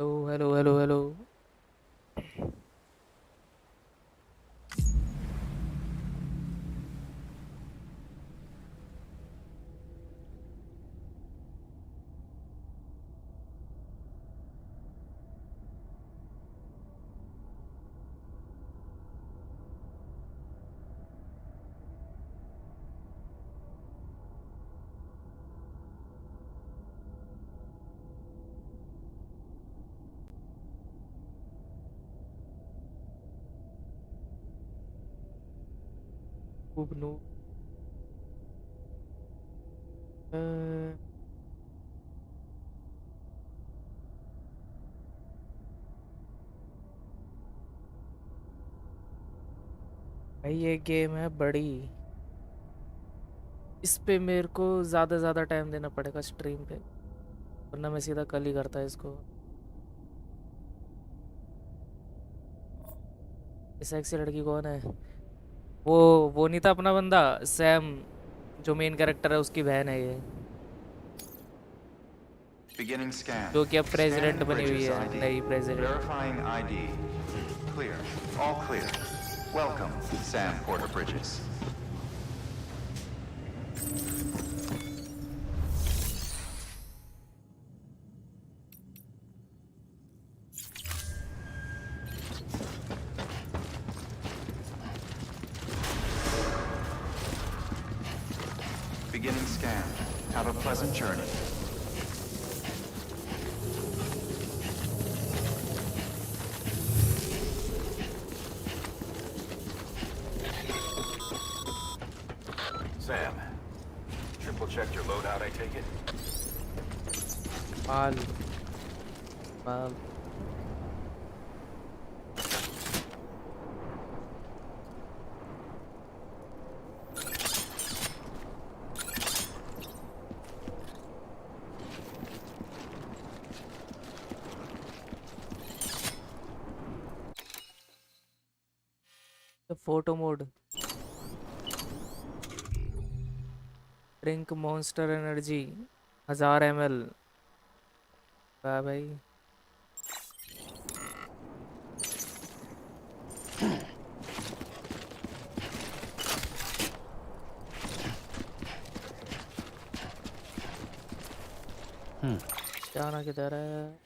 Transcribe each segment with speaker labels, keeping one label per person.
Speaker 1: Hello hello hello hello. खूब no अ, भाई ये गेम है बड़ी। इस पे मेरे को ज़्यादा टाइम देना पड़ेगा स्ट्रीम पे, वरना मैं सीधा कल ही करता इसको। ये सेक्सी लड़की कौन है? वो वो नहीं था अपना बंदा सैम, जो मेन कैरेक्टर है उसकी बहन है ये,
Speaker 2: Beginning scan.
Speaker 1: जो कि अब प्रेसिडेंट
Speaker 2: Scanning
Speaker 1: बनी हुई
Speaker 2: Bridges
Speaker 1: है,
Speaker 2: ID.
Speaker 1: नई president.
Speaker 2: Verifying ID. Clear. All clear. Welcome, Sam Porter Bridges. Beginning scan. Have a pleasant journey.
Speaker 3: Sam, triple checked your loadout, I take it?
Speaker 1: Mall mall. Photo mode, drink monster energy 1000 ml। वाह भाई। जाना किधर है?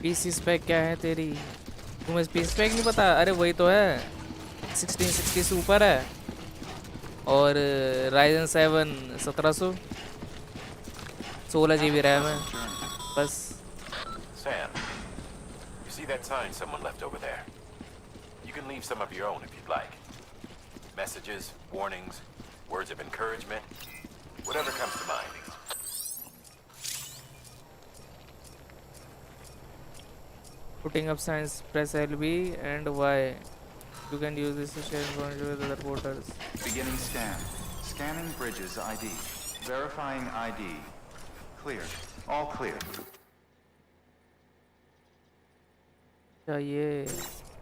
Speaker 1: PC spec क्या है तेरी? तुम्हें PC spec नहीं पता? अरे वही तो है, 1660 सुपर है और Ryzen 7 1700, 16 GB
Speaker 2: Have a
Speaker 1: RAM है
Speaker 2: pleasant journey.
Speaker 1: बस।
Speaker 3: Sam, you see that sign someone left over there? You can leave some of your own if you'd like. Messages, warnings, words of encouragement, whatever comes to mind.
Speaker 1: Putting up signs, press LB and Y. You can use this to share information with other porters.
Speaker 2: Beginning scan. Scanning Bridges ID. Verifying ID. Clear. All clear.
Speaker 1: चाहिए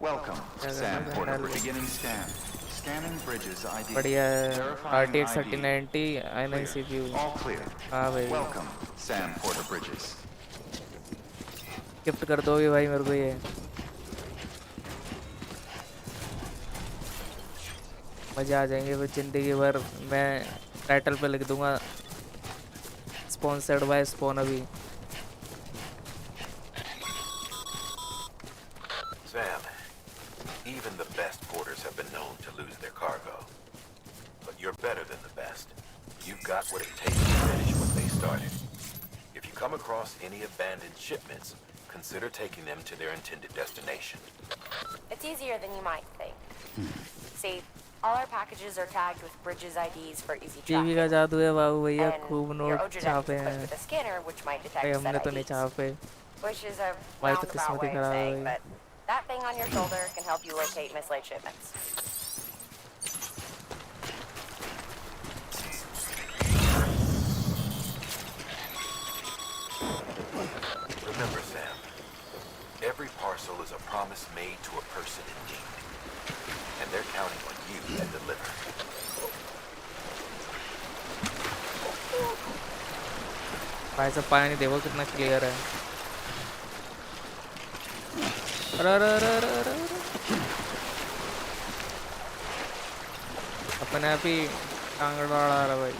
Speaker 2: Welcome,
Speaker 1: क्या
Speaker 2: Sam
Speaker 1: करना
Speaker 2: Porter.
Speaker 1: डाल दो।
Speaker 2: Beginning scan. Scanning Bridges ID.
Speaker 1: बढ़िया है।
Speaker 2: Verifying
Speaker 1: RTX
Speaker 2: ID.
Speaker 1: 3090 i9
Speaker 2: Clear.
Speaker 1: CPU।
Speaker 2: All clear.
Speaker 1: हाँ भाई,
Speaker 2: Welcome, Sam Porter Bridges.
Speaker 1: Gift कर दोगे भाई मेरे को ये? मज़े आ जाएंगे फिर जिंदगी भर। मैं टाइटल पे लिख दूंगा स्पॉन्सर्ड बाय स्पॉन अभी।
Speaker 3: Sam, even the best porters have been known to lose their cargo. But you're better than the best. You've got what it takes to finish what they started. If you come across any abandoned shipments, consider taking them to their intended destination.
Speaker 4: It's easier than you might think. See, all our packages are tagged with Bridges IDs for easy
Speaker 1: TV का
Speaker 4: tracking.
Speaker 1: जादू है बाबू भैया,
Speaker 4: And
Speaker 1: खूब
Speaker 4: your
Speaker 1: note
Speaker 4: Oja deck
Speaker 1: छापे
Speaker 4: is equipped
Speaker 1: हैं।
Speaker 4: with a scanner which might
Speaker 1: भाई
Speaker 4: detect
Speaker 1: हमने
Speaker 4: said
Speaker 1: तो नहीं
Speaker 4: IDs,
Speaker 1: छापे,
Speaker 4: which is a
Speaker 1: हमारी तो
Speaker 4: roundabout
Speaker 1: किस्मत ही
Speaker 4: way of
Speaker 1: खराब है
Speaker 4: saying,
Speaker 1: भाई।
Speaker 4: but that thing on your shoulder can help you locate mislaid shipments.
Speaker 3: made to a person indeed. And they're counting on you to deliver.
Speaker 1: भाई साहब पानी देखो कितना क्लियर है। अरे अरे अरे अरे अरे अरे। अपने आप ही टांग अड़ा रहा भाई।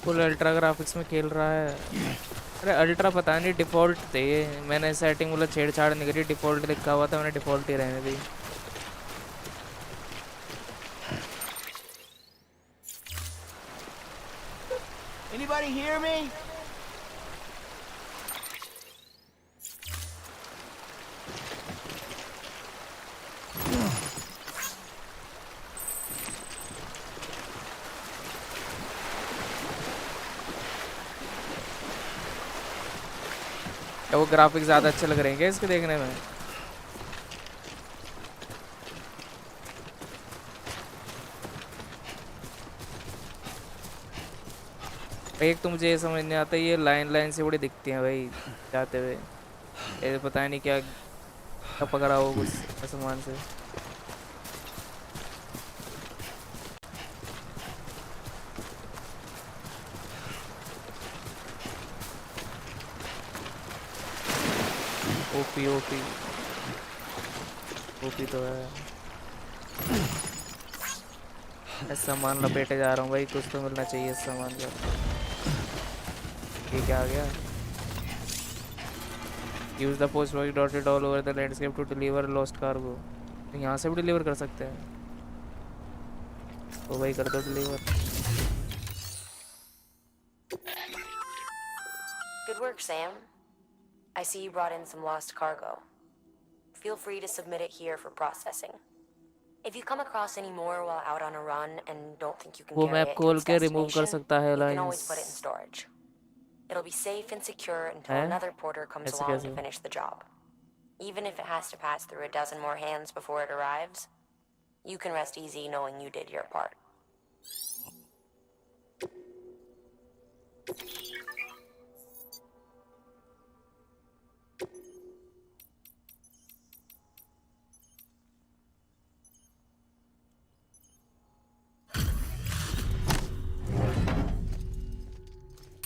Speaker 1: फुल अल्ट्रा ग्राफिक्स में खेल रहा है। अरे अल्ट्रा पता नहीं, डिफ़ॉल्ट थे ये। मैंने सेटिंग मतलब छेड़छाड़ नहीं करी, डिफ़ॉल्ट लिखा हुआ था, मैंने डिफ़ॉल्ट ही रहने दी।
Speaker 5: Anybody hear me?
Speaker 1: क्या वो ग्राफिक्स ज़्यादा अच्छे लग रहे हैं क्या इसके देखने में? एक तो मुझे ये समझ नहीं आता, ये लाइन लाइन से बड़ी दिखती हैं भाई जाते हुए। ये पता नहीं क्या पकड़ा हो कुछ आसमान से। ओपी ओपी ओपी तो है। ऐसा सामान लपेटे जा रहा हूँ भाई, कुछ तो मिलना चाहिए इस सामान का। ये क्या आ गया? Use the post box dotted all over the landscape to deliver lost cargo. तो यहाँ से भी डिलीवर कर सकते हैं? तो भाई कर दो deliver.
Speaker 4: Good work, Sam. I see you brought in some lost cargo. Feel free to submit it here for processing. If you come across any more while out on a run and don't think you can
Speaker 1: वो
Speaker 4: carry
Speaker 1: map
Speaker 4: it to
Speaker 1: खोल
Speaker 4: its
Speaker 1: के remove कर
Speaker 4: destination,
Speaker 1: सकता है
Speaker 4: you can always
Speaker 1: lines
Speaker 4: put it in storage. It'll be safe and secure until
Speaker 1: है?
Speaker 4: another porter comes
Speaker 1: ऐसे
Speaker 4: along
Speaker 1: कैसे?
Speaker 4: to finish the job. Even if it has to pass through a dozen more hands before it arrives, you can rest easy knowing you did your part.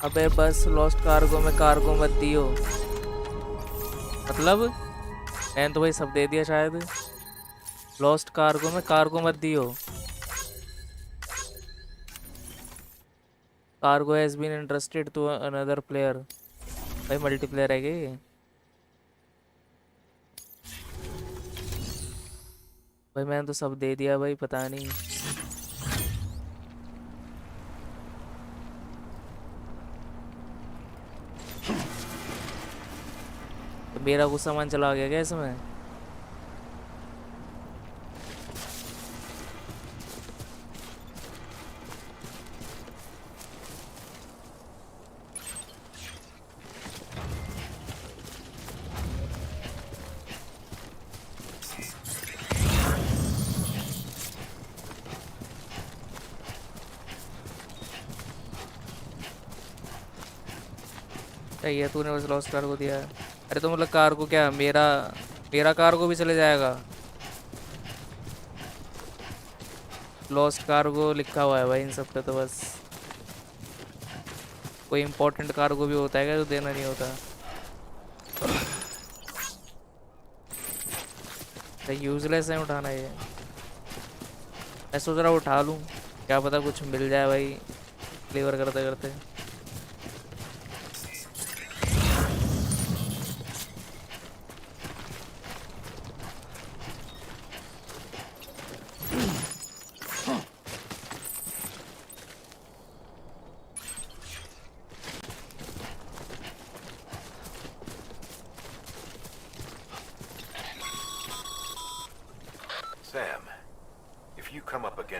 Speaker 1: अबे बस lost cargo में cargo मत दियो। मतलब मैंने तो भाई सब दे दिया शायद। लॉस्ट कार्गो में कार्गो मत दियो। Cargo has been interested to another player. भाई मल्टीप्लेयर है क्या ये? भाई मैंने तो सब दे दिया भाई, पता नहीं। तो मेरा कुछ सामान चला गया क्या इसमें? ये तूने बस लॉस्ट कार्गो दिया है। अरे तो मतलब कार्गो क्या मेरा मेरा कार्गो भी चले जाएगा? लॉस्ट कार्गो लिखा हुआ है भाई इन सब पे तो। बस कोई इंपॉर्टेंट कार्गो भी होता है क्या जो देना नहीं होता? यूजलेस है उठाना ये। मैं सोच रहा उठा लूँ, क्या पता कुछ मिल जाए भाई डिलीवर करते करते।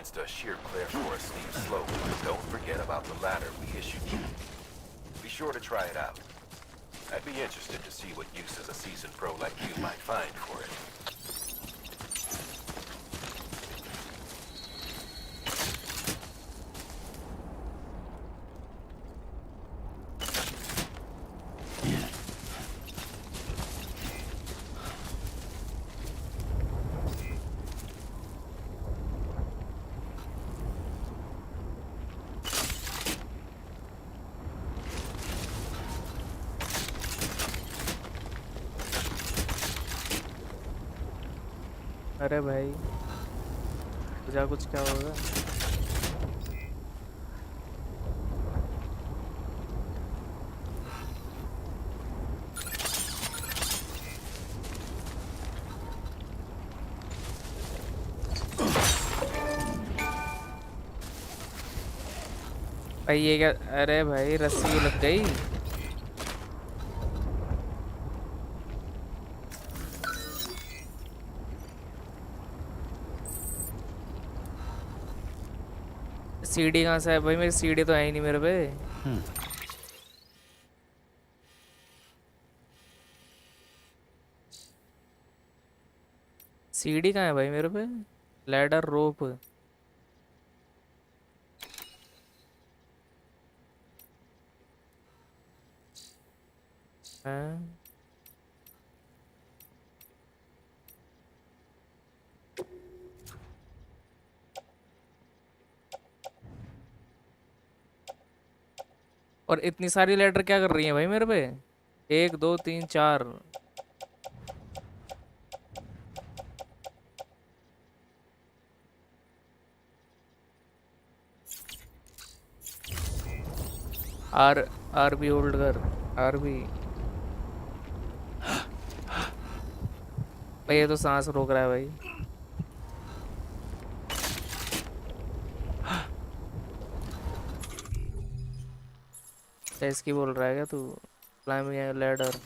Speaker 3: against a sheer cliff or a steep slope, but don't forget about the ladder we issued you. Be sure to try it out. I'd be interested to see what uses a seasoned pro like you might find for it.
Speaker 1: अरे भाई जा कुछ क्या होगा? भाई ये क्या? अरे भाई रस्सी लग गई। सीढ़ी कहाँ से है भाई? मेरी सीढ़ी तो है ही नहीं मेरे पे। सीढ़ी कहाँ है भाई मेरे पे? लैडर रोप। हाँ और इतनी सारी लेटर क्या कर रही हैं भाई मेरे पे? 1 2 3 4। आर आर बी होल्ड कर। आर बी भाई ये तो सांस रोक रहा है भाई। इसकी बोल रहा है क्या तू? Climbing ladder.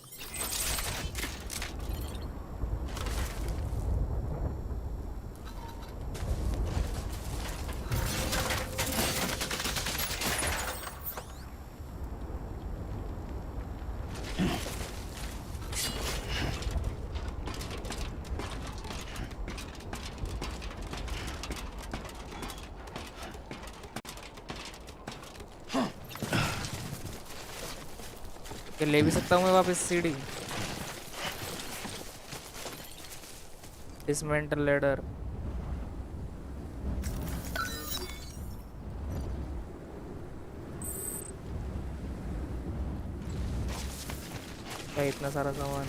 Speaker 1: ये ले भी सकता हूँ मैं वापस सीढ़ी? Dismantle ladder. क्या इतना सारा सामान?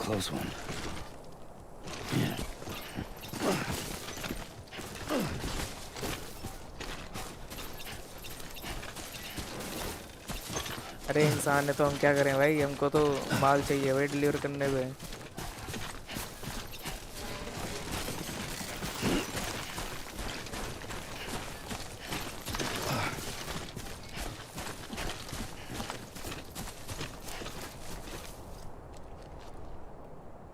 Speaker 5: Close one.
Speaker 1: अरे इंसान है तो हम क्या करें भाई? हमको तो माल चाहिए भाई डिलीवर करने पे।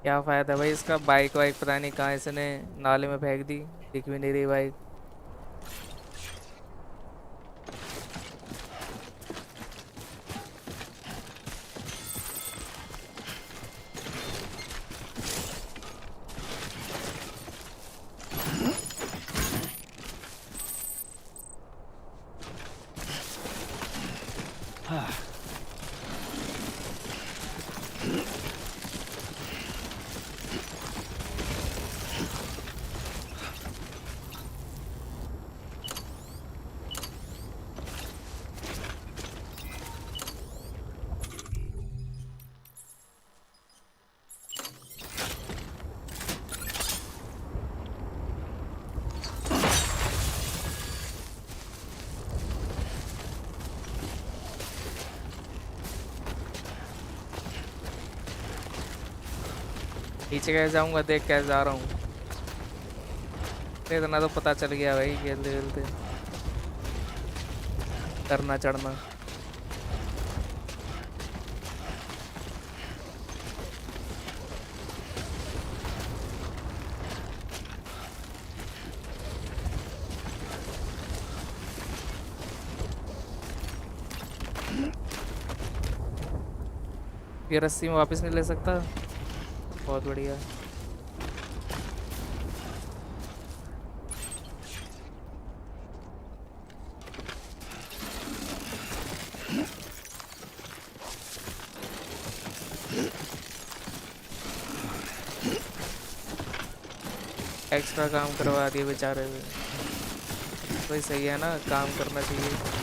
Speaker 1: क्या फायदा भाई इसका? बाइक वाइक पता नहीं कहाँ इसने नाले में फेंक दी, दिख भी नहीं रही बाइक। नीचे कैसे जाऊंगा, देख कैसे जा रहा हूँ। इतना तो पता चल गया भाई, खेलते खेलते करना चढ़ना। ये रस्सी में वापस नहीं ले सकता। बहुत बढ़िया। एक्स्ट्रा काम करवा दिए बेचारे में। वही सही है ना, काम करना चाहिए।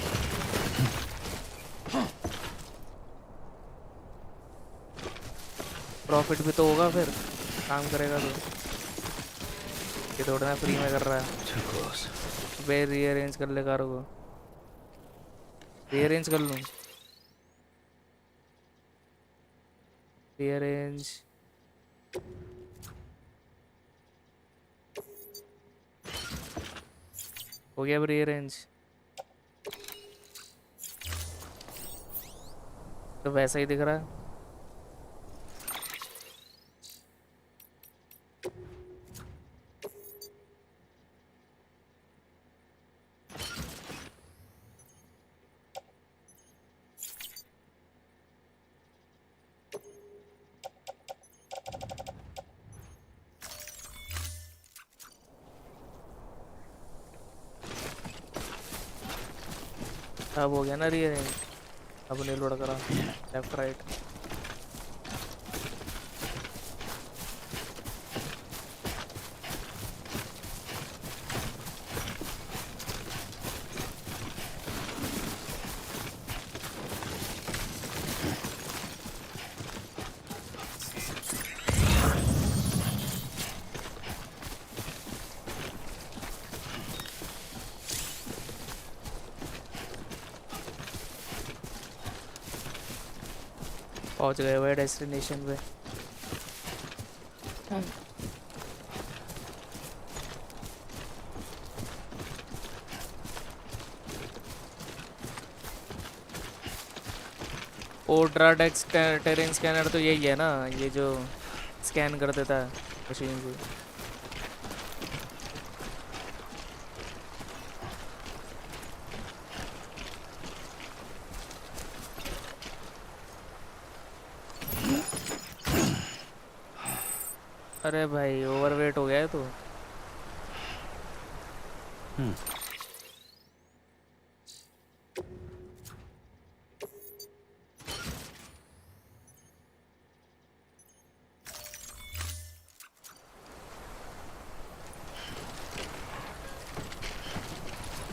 Speaker 1: प्रॉफिट भी तो होगा फिर, काम करेगा तो। ये थोड़ा ना फ्री में कर रहा है। बे रीअरेंज कर ले कारों को। रीअरेंज कर लूँ। रीअरेंज। हो गया अब रीअरेंज। तो वैसा ही दिख रहा है। अब हो गया ना रीअरेंज। अब नहीं लोड करा। Left right. पहुंच गए हुए डेस्टिनेशन पे। ओड्राडेक्स टेरेन स्कैनर तो यही है ना, ये जो स्कैन कर देता है मशीन से। अरे भाई ओवरवेट हो गया है तो।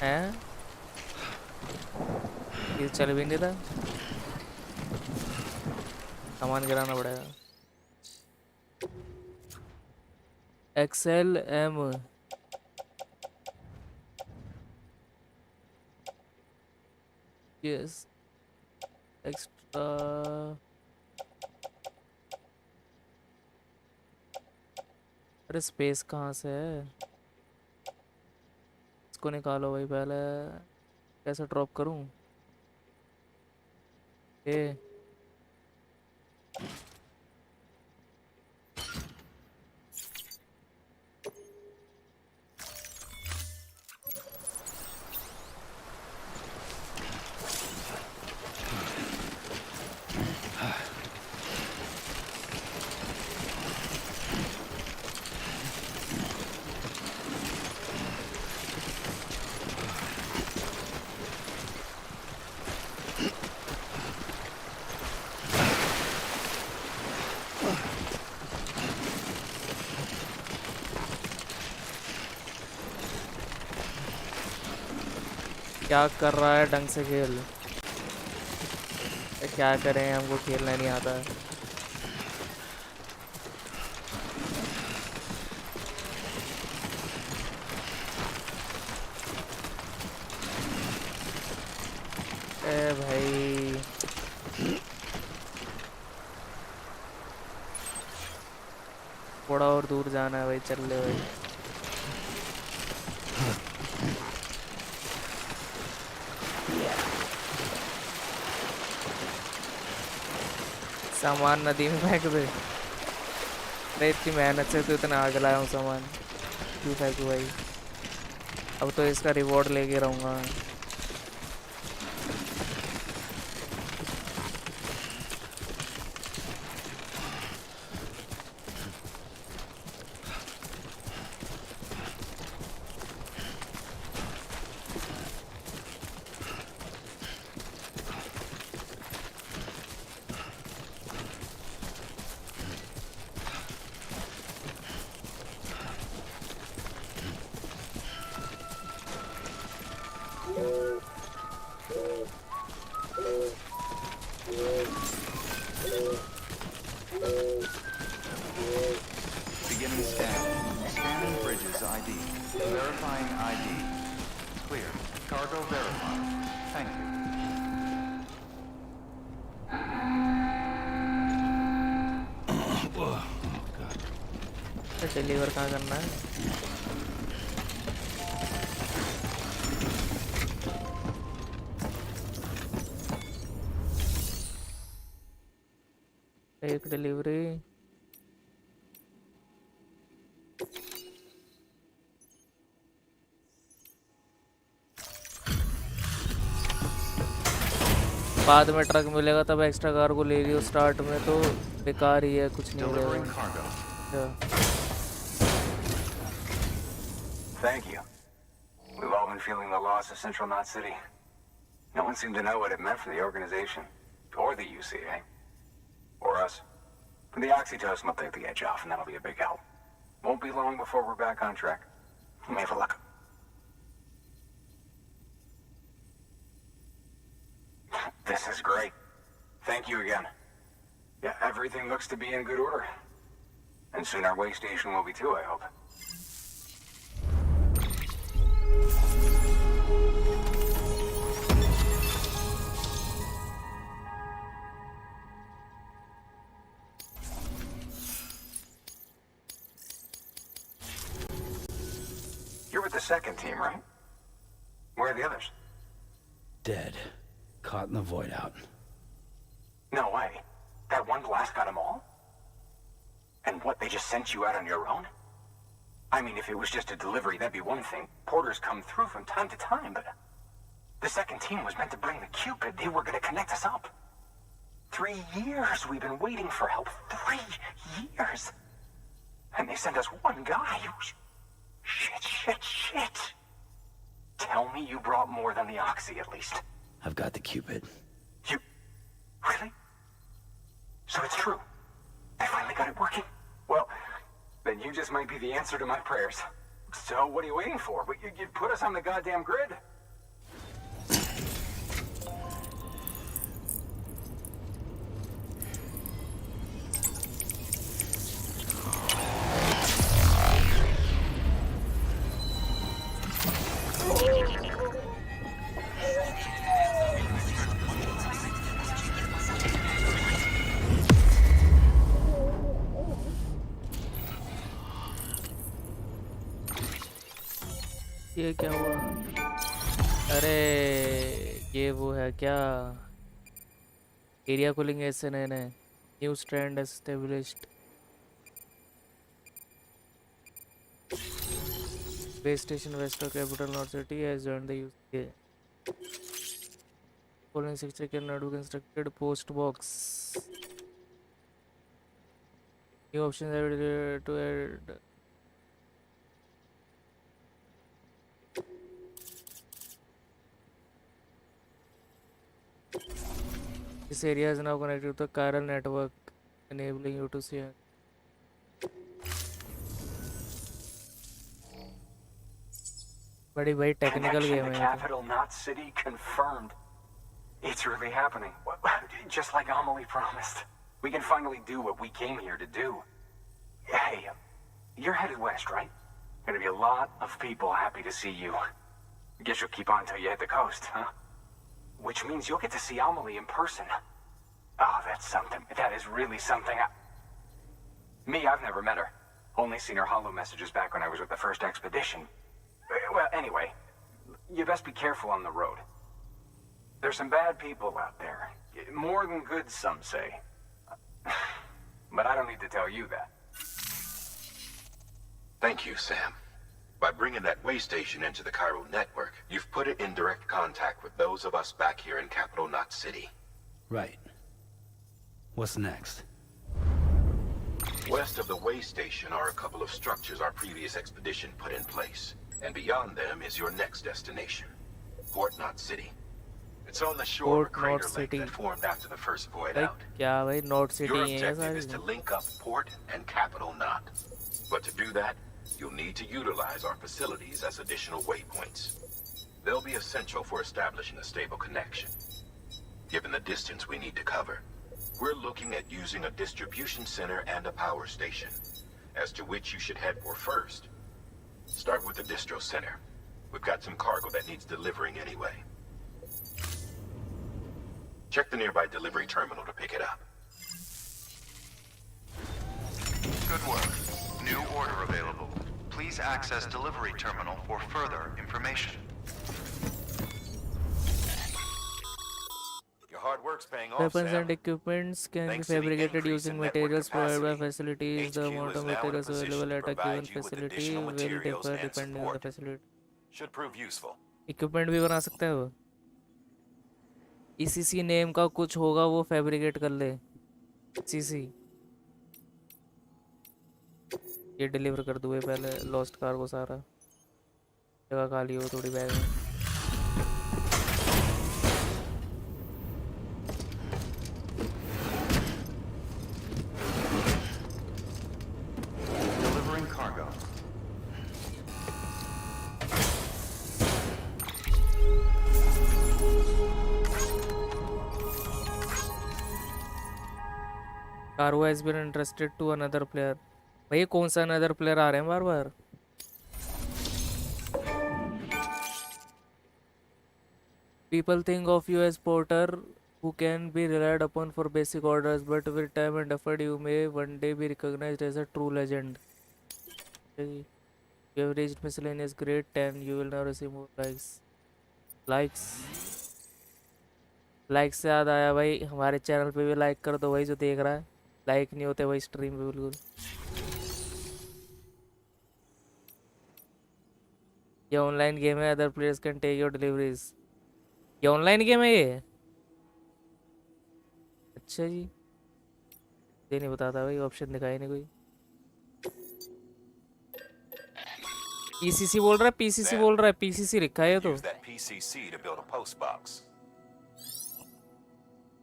Speaker 1: हैं? ये चल भी नहीं था। सामान गिराना पड़ेगा। Excel M. यस। एक्स्ट्रा। अरे स्पेस कहाँ से है? इसको निकालो भाई पहले। कैसे ड्रॉप करूँ? ये क्या कर रहा है? ढंग से खेल। क्या करें, हमको खेलना नहीं आता। ए भाई थोड़ा और दूर जाना है भाई, चल ले भाई। सामान नदी में फेंक दे। अरे इतनी मेहनत से तो इतना आग लाया हूँ सामान, क्यों फेंकूँ भाई। अब तो इसका रिवॉर्ड लेके रहूँगा।
Speaker 2: Beginning scan. Scanning bridges ID. Verifying ID. Clear. Cargo verified. Thank you.
Speaker 1: Deliver कहाँ करना है? एक डिलीवरी। बाद में ट्रक मिलेगा तब एक्स्ट्रा कार्गो ले लियो, स्टार्ट में तो बेकार ही है, कुछ नहीं
Speaker 2: Delivering
Speaker 1: मिलेगा।
Speaker 2: cargo.
Speaker 3: Thank you. We've all been feeling the loss of Central Knot City. No one seemed to know what it meant for the organization, or the UCA, or us. The oxytocin will take the edge off, and that'll be a big help. Won't be long before we're back on track. Let me have a look. This is great. Thank you again. Yeah, everything looks to be in good order. And soon our way station will be too, I hope. You're with the second team, right? Where are the others?
Speaker 6: Dead. Caught in the void out.
Speaker 3: No way. That one blast got them all? And what, they just sent you out on your own? I mean, if it was just a delivery, that'd be one thing. Porters come through from time to time, but... The second team was meant to bring the Cupid. They were gonna connect us up. 3 years we've been waiting for help. 3 years! And they sent us one guy. Shit. Tell me you brought more than the Oxy, at least.
Speaker 6: I've got the Cupid.
Speaker 3: You... Really? So it's true. I finally got it working. Well, then you just might be the answer to my prayers. So what are you waiting for? You put us on the goddamn grid.
Speaker 1: ये क्या हुआ? अरे ये वो है क्या? Area cooling ऐसे नए नए new strand established. Base station west of capital north city has joined the UK. Following sector can not be constructed. Post box. New options are to add. This area is now connected to the chiral network, enabling you to see. बड़ी भाई technical game है।
Speaker 3: Capital Knot City confirmed. It's really happening. Just like Amelie promised. We can finally do what we came here to do. Hey, you're headed west, right? Gonna be a lot of people happy to see you. Guess you'll keep on till you hit the coast, huh? Which means you'll get to see Amelie in person. Oh, that's something. That is really something. Me, I've never met her.
Speaker 7: Only seen her holo messages back when I was with the first expedition. Well, anyway, you best be careful on the road. There's some bad people out there. More than good, some say. But I don't need to tell you that.
Speaker 3: Thank you, Sam. By bringing that way station into the Cairo network, you've put it in direct contact with those of us back here in Capital Knot City.
Speaker 6: Right. What's next?
Speaker 3: West of the way station are a couple of structures our previous expedition put in place. And beyond them is your next destination, Port Knot City. It's on the shore of a
Speaker 1: Port Knot
Speaker 3: crater lake
Speaker 1: City.
Speaker 3: that formed after the first void
Speaker 1: भाई
Speaker 3: out.
Speaker 1: क्या भाई north city
Speaker 3: Your
Speaker 1: है ये
Speaker 3: objective
Speaker 1: सारी
Speaker 3: is to link up Port and Capital Knot. But to do that, you'll need to utilize our facilities as additional waypoints. They'll be essential for establishing a stable connection. Given the distance we need to cover, we're looking at using a distribution center and a power station, as to which you should head for first. Start with the distro center. We've got some cargo that needs delivering anyway. Check the nearby delivery terminal to pick it up.
Speaker 2: Good work. New order available. Please access delivery terminal for further information.
Speaker 3: Your hard work's paying off,
Speaker 1: Weapons
Speaker 3: Sam.
Speaker 1: and equipments can be
Speaker 3: Thanks to the
Speaker 1: fabricated
Speaker 3: increase
Speaker 1: using
Speaker 3: in network
Speaker 1: materials provided by
Speaker 3: capacity,
Speaker 1: facilities. The
Speaker 3: HQ
Speaker 1: amount of
Speaker 3: is now in a
Speaker 1: materials
Speaker 3: position
Speaker 1: available
Speaker 3: to
Speaker 1: at a given
Speaker 3: provide you with
Speaker 1: facility
Speaker 3: additional
Speaker 1: will
Speaker 3: materials
Speaker 1: differ
Speaker 3: and
Speaker 1: depending on the
Speaker 3: support.
Speaker 1: facility.
Speaker 3: Should prove useful.
Speaker 1: Equipment भी बना सकते हैं वो ECC name का कुछ होगा वो fabricate कर ले सीसी ये डिलीवर कर दूँ पहले लॉस्ट कार्गो सारा जगह खाली हो थोड़ी बैग में
Speaker 2: Delivering cargo.
Speaker 1: Cargo has been interested to another player भाई कौन सा अनदर प्लेयर आ रहे हैं बार बार People think of you as porter who can be relied upon for basic orders, but with time and effort, you may one day be recognized as a true legend. Okay. You have reached miscellaneous grade 10. You will now receive more likes. Like से याद आया भाई हमारे channel पे भी like कर दो भाई जो देख रहा है लाइक नहीं होते भाई स्ट्रीम पे बिल्कुल ये ऑनलाइन गेम है other players can take your deliveries ये ऑनलाइन गेम है ये अच्छा जी ये नहीं बताता भाई ऑप्शन दिखाई नहीं कोई पीसीसी बोल रहा है पीसीसी बोल रहा है पीसीसी लिखा है ये तो
Speaker 3: Use that PCC to build a post box.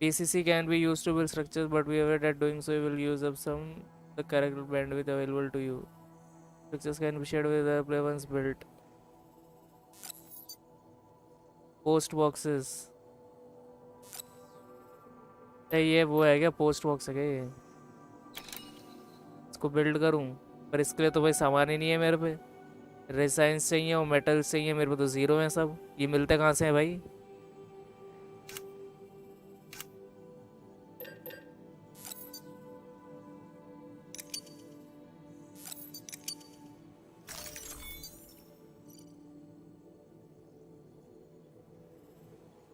Speaker 1: PCC can be used to build structures, but we aware that doing so will use up some the character bandwidth available to you. Structures can be shared with the player once built. Post boxes. ये वो है क्या post box है क्या ये इसको build करूं पर इसके लिए तो भाई सामान ही नहीं है मेरे पे रेसाइंस चाहिए और मेटल्स चाहिए मेरे पे तो ज़ीरो है सब ये मिलते कहाँ से हैं भाई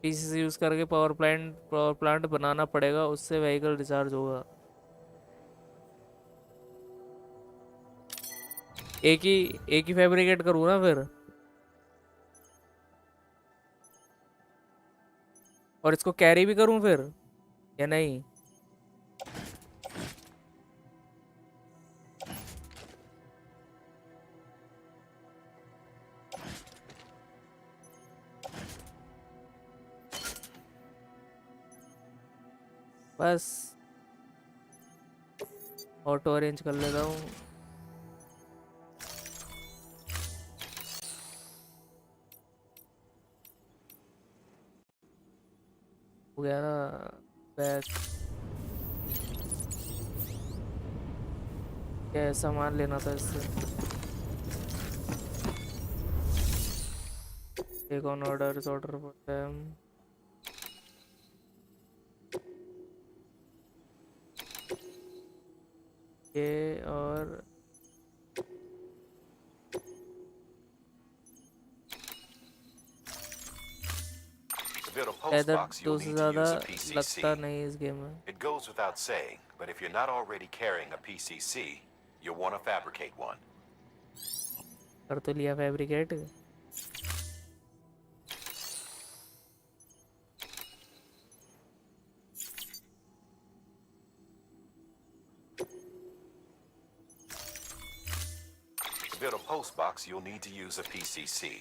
Speaker 1: पीसीसी यूज़ करके पावर प्लांट बनाना पड़ेगा उससे व्हीकल रिचार्ज होगा एक ही फैब्रिकेट करूँ ना फिर और इसको कैरी भी करूँ फिर या नहीं बस ऑटो अरेंज कर लेता हूँ हो गया ना बैग क्या सामान लेना था इससे एक ऑन ऑर्डर इस ऑर्डर फॉर देम ये और
Speaker 3: post
Speaker 1: इधर
Speaker 3: box,
Speaker 1: दो
Speaker 3: you'll
Speaker 1: से
Speaker 3: need to
Speaker 1: ज़्यादा
Speaker 3: use a PCC.
Speaker 1: लगता नहीं इस गेम में.
Speaker 3: It goes without saying, but if you're not already carrying a PCC, you'll want to fabricate one.
Speaker 1: कर तो लिया fabricate.
Speaker 3: To build a post box, you'll need to use a PCC.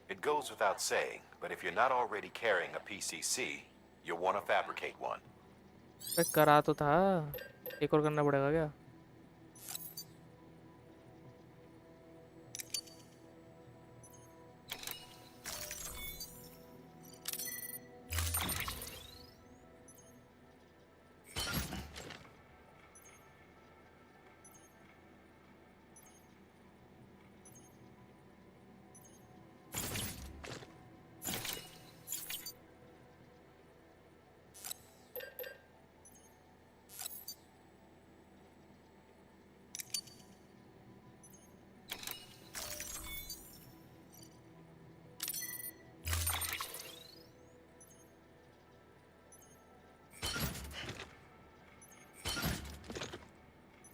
Speaker 3: It goes without saying, but if you're not already carrying a PCC, you'll want to fabricate one.
Speaker 1: करा तो था. एक और करना पड़ेगा क्या?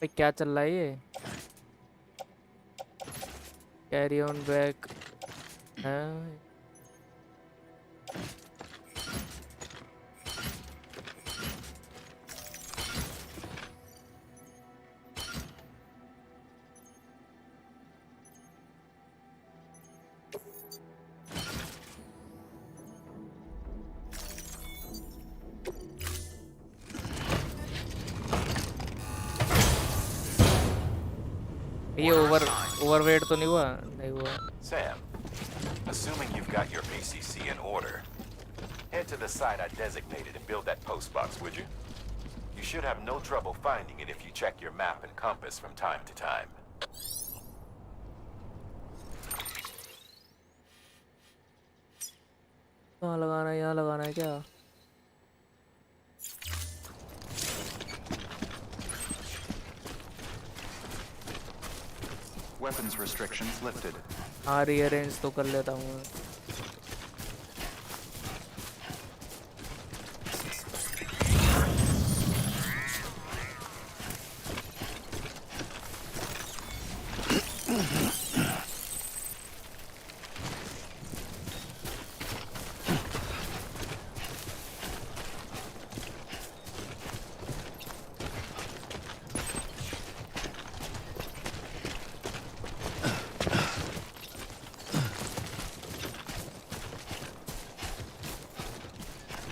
Speaker 1: भाई क्या चल रहा है ये? कैरी ऑन बैक है. ये ओवरवेट तो नहीं हुआ? नहीं हुआ.
Speaker 3: Sam, assuming you've got your PCC in order, head to the site I designated and build that post box, would you? You should have no trouble finding it if you check your map and compass from time to time.
Speaker 1: कहाँ लगाना है? यहाँ लगाना है क्या?
Speaker 2: Weapons restrictions lifted.
Speaker 1: हाँ rearrange तो कर लेता हूँ.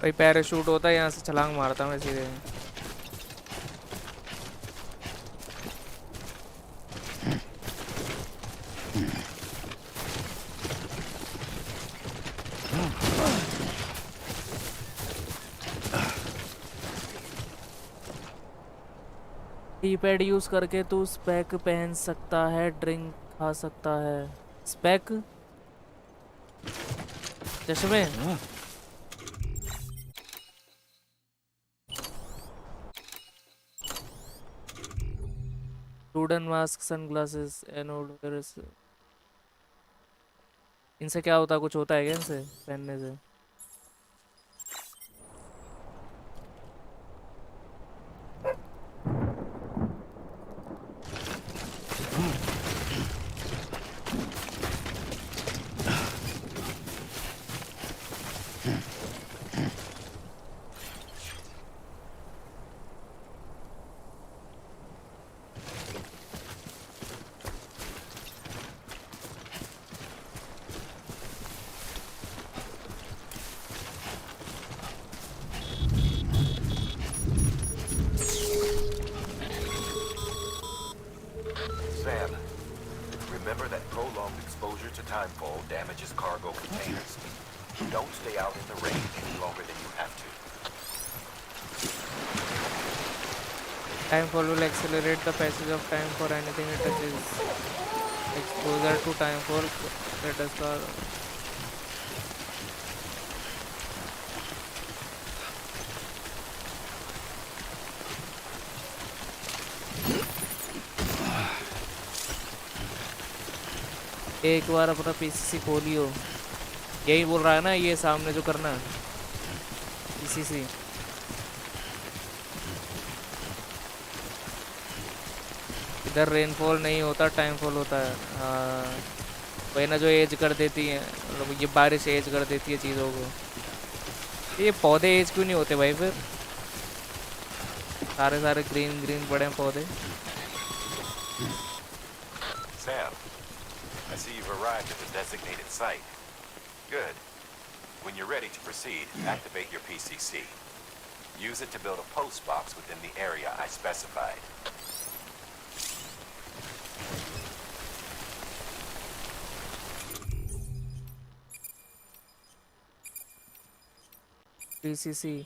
Speaker 1: भाई पैराशूट होता है, यहाँ से छलांग मारता मैं सीधे. कीपैड यूज करके तू स्पेक पहन सकता है, ड्रिंक खा सकता है. स्पेक चश्मे. Student mask, sunglasses, anode. इनसे क्या होता है? कुछ होता है क्या इनसे पहनने से?
Speaker 3: Sam, remember that prolonged exposure to timefall damages cargo containers. Don't stay out in the rain any longer than you have to.
Speaker 1: Timefall will accelerate the passage of time for anything it touches. Exposure to timefall reduces the एक बार अपना PCC खोलियो. यही बोल रहा है ना ये सामने जो करना है. पीसीसी। इधर रेनफॉल नहीं होता, टाइमफॉल होता है। हाँ वही ना, जो एज कर देती है, मतलब ये बारिश एज कर देती है चीज़ों को। ये पौधे एज क्यों नहीं होते भाई फिर? सारे सारे ग्रीन ग्रीन पड़े हैं पौधे।
Speaker 3: Sam, I see you've arrived at the designated site. Good. When you're ready to proceed, activate your PCC. Use it to build a post box within the area I specified.
Speaker 1: PCC.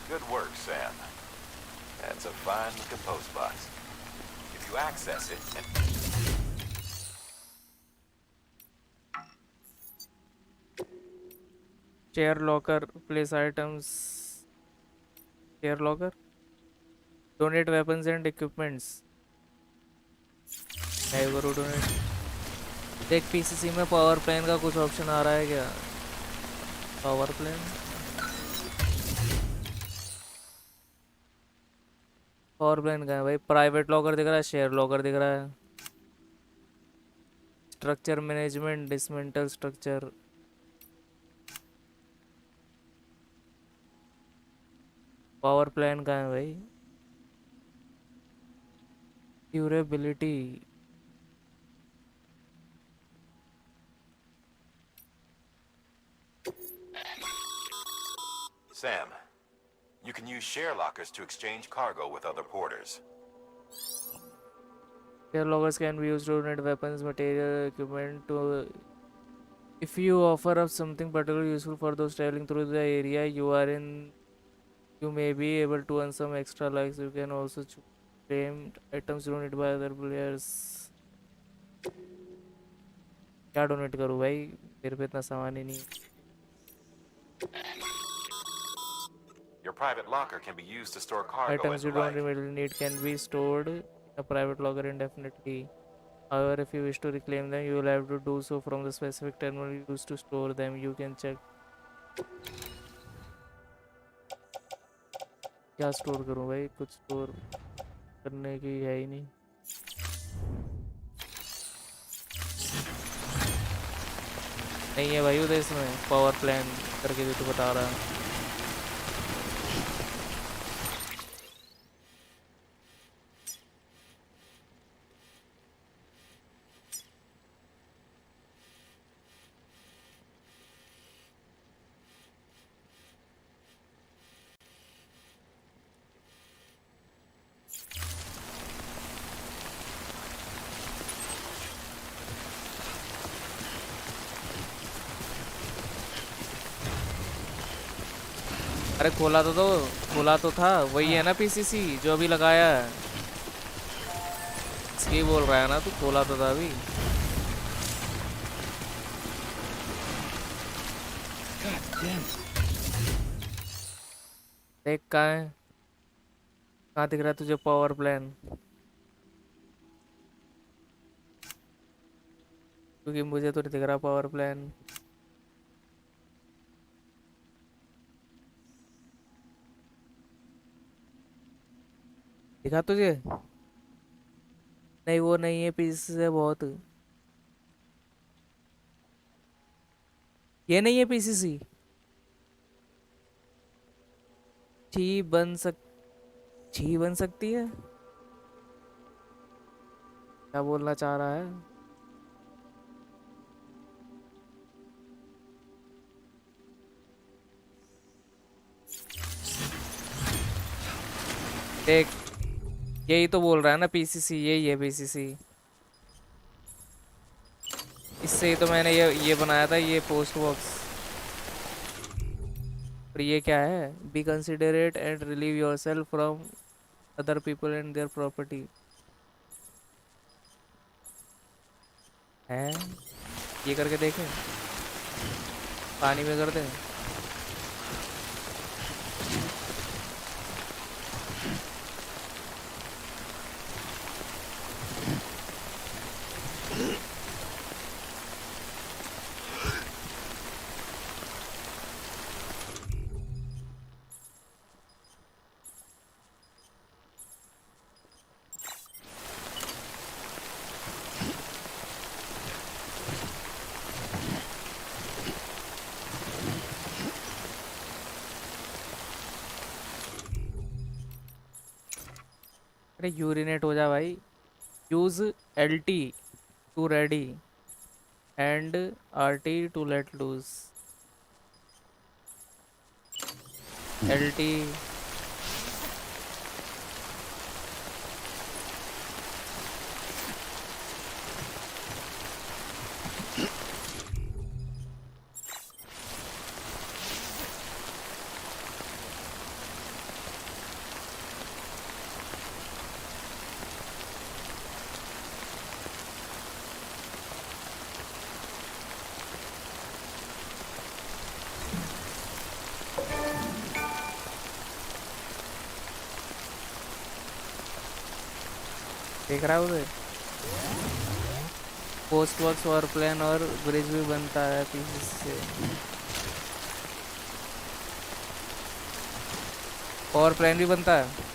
Speaker 3: Good work, Sam. That's a fine-looking post box. If you access it and...
Speaker 1: chair locker, place items. Chair locker, donate weapons and equipments. करो donate. देख PCC में power plan का कुछ option आ रहा है क्या? Power plan, power plan का है भाई? प्राइवेट लॉकर दिख रहा है, शेयर लॉकर दिख रहा है, structure management, dismantle structure. Power plan का है भाई? Durability,
Speaker 3: Sam, you can use share lockers to exchange cargo with other porters.
Speaker 1: share lockers can be used to donate weapons, material, equipment to. If you offer up something particularly useful for those traveling through the area you are in, you may be able to earn some extra likes. You can also claim items donated by other players. क्या donate करूँ भाई, मेरे पे इतना सामान ही नहीं।
Speaker 3: Your private locker can be used to store cargo
Speaker 1: Items
Speaker 3: as
Speaker 1: you
Speaker 3: you
Speaker 1: don't
Speaker 3: like.
Speaker 1: really need can be stored in a private locker indefinitely. However, if you wish to reclaim them, you will have to do so from the specific terminal used to store them. You can check. क्या store करूं भाई, कुछ store करने की है ही नहीं। नहीं है भाई उधर इसमें पावर प्लान करके भी तो बता रहा है। अरे खोला तो था, वही है ना पीसीसी जो अभी लगाया है। इसकी बोल रहा है ना तू, खोला तो था अभी। देख कहाँ है, कहाँ दिख रहा है तुझे पावर प्लान? क्योंकि मुझे तो नहीं दिख रहा पावर प्लान। दिखा तुझे? नहीं वो नहीं है, पीस से बहुत। ये नहीं है पीसीसी। ची बन सक ची बन सकती है, क्या बोलना चाह रहा है? देख यही तो बोल रहा है ना पीसीसी, यही है पीसीसी। इससे ही तो मैंने ये बनाया था, ये पोस्ट बॉक्स। और ये क्या है? Be considerate and relieve yourself from other people and their property. है, ये करके देखें, पानी में कर दें। अरे यूरिनेट हो जा भाई। Use LT to ready and RT to let loose. LT देख रहा है उधर? पोस्ट वर्क्स और प्लान और ब्रिज भी बनता है पीसेस से। और प्लान भी बनता है।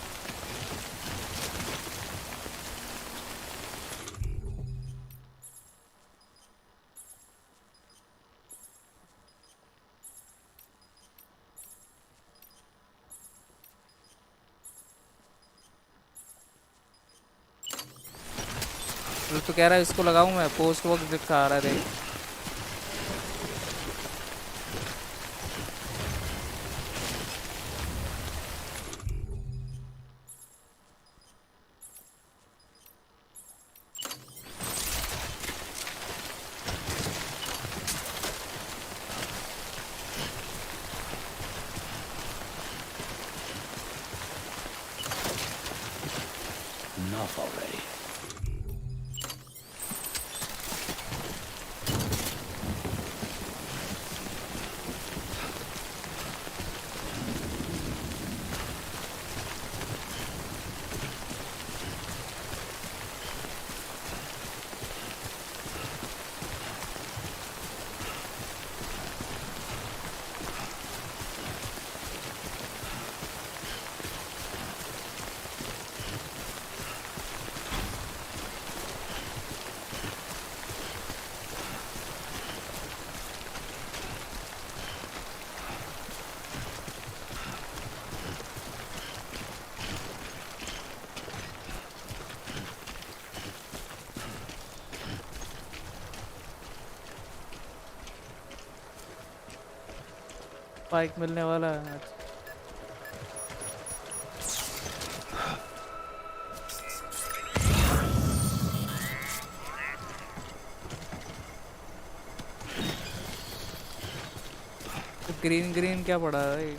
Speaker 1: तो कह रहा है इसको लगाऊं मैं, पोस्ट वर्क दिखा रहा है देख।
Speaker 6: Enough already.
Speaker 1: बाइक मिलने वाला है। तो ग्रीन ग्रीन क्या पड़ा है?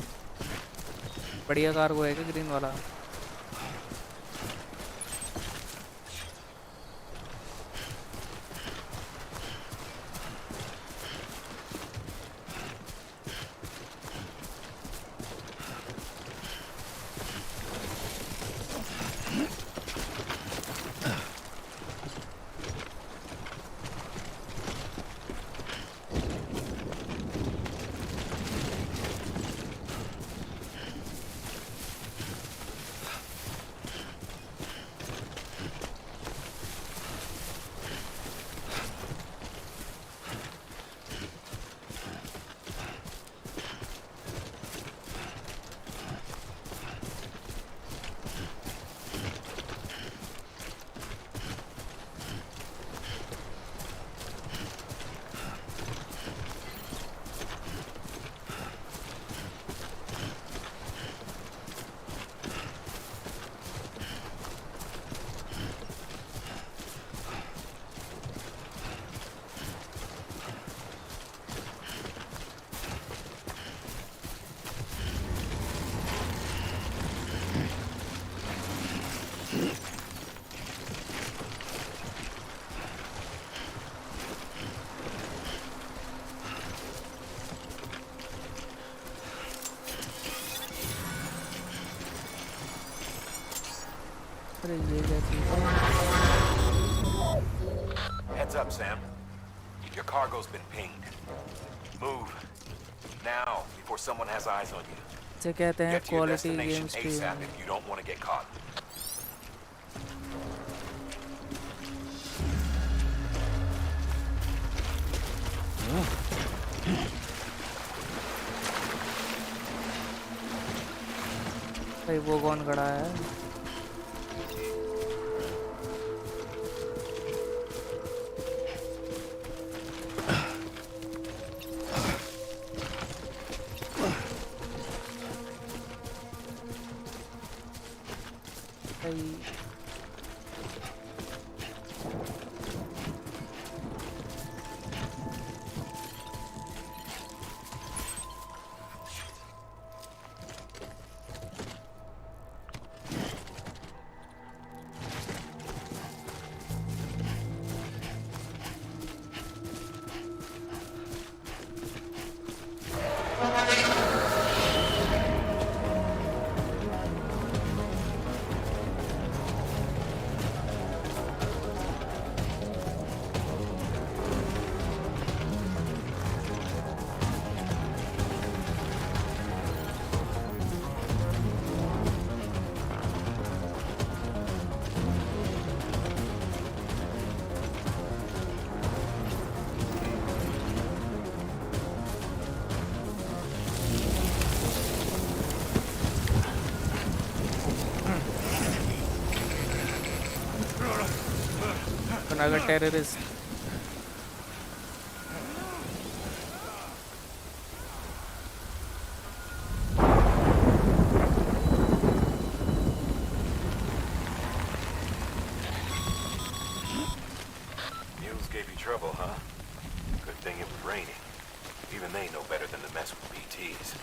Speaker 1: बढ़िया कार्गो है क्या ग्रीन वाला? अरे ये क्या चीज़ है?
Speaker 3: Heads up, Sam. Your cargo's been pinged. Move. Now, before someone has eyes on you.
Speaker 1: इसे कहते हैं
Speaker 3: Get to your
Speaker 1: quality game
Speaker 3: destination
Speaker 1: stream.
Speaker 3: ASAP if you don't want to get caught.
Speaker 1: भाई वो कौन खड़ा है? भाई अगर terrorist
Speaker 3: Mules gave you trouble, huh? Good thing it was raining. Even they know better than to mess with BTs.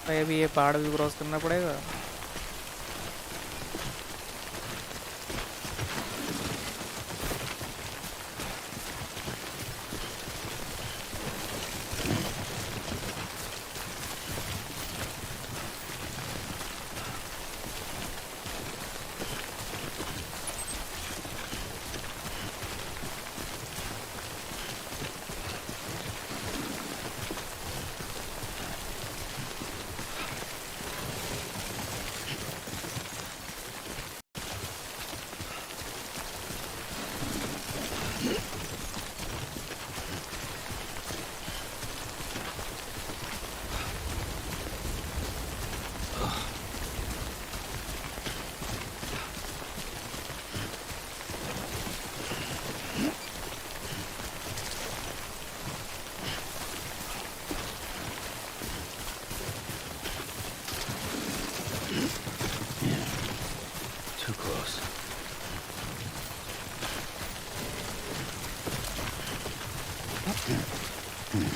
Speaker 3: भाई अभी ये पहाड़ भी क्रॉस करना पड़ेगा।
Speaker 6: Too close.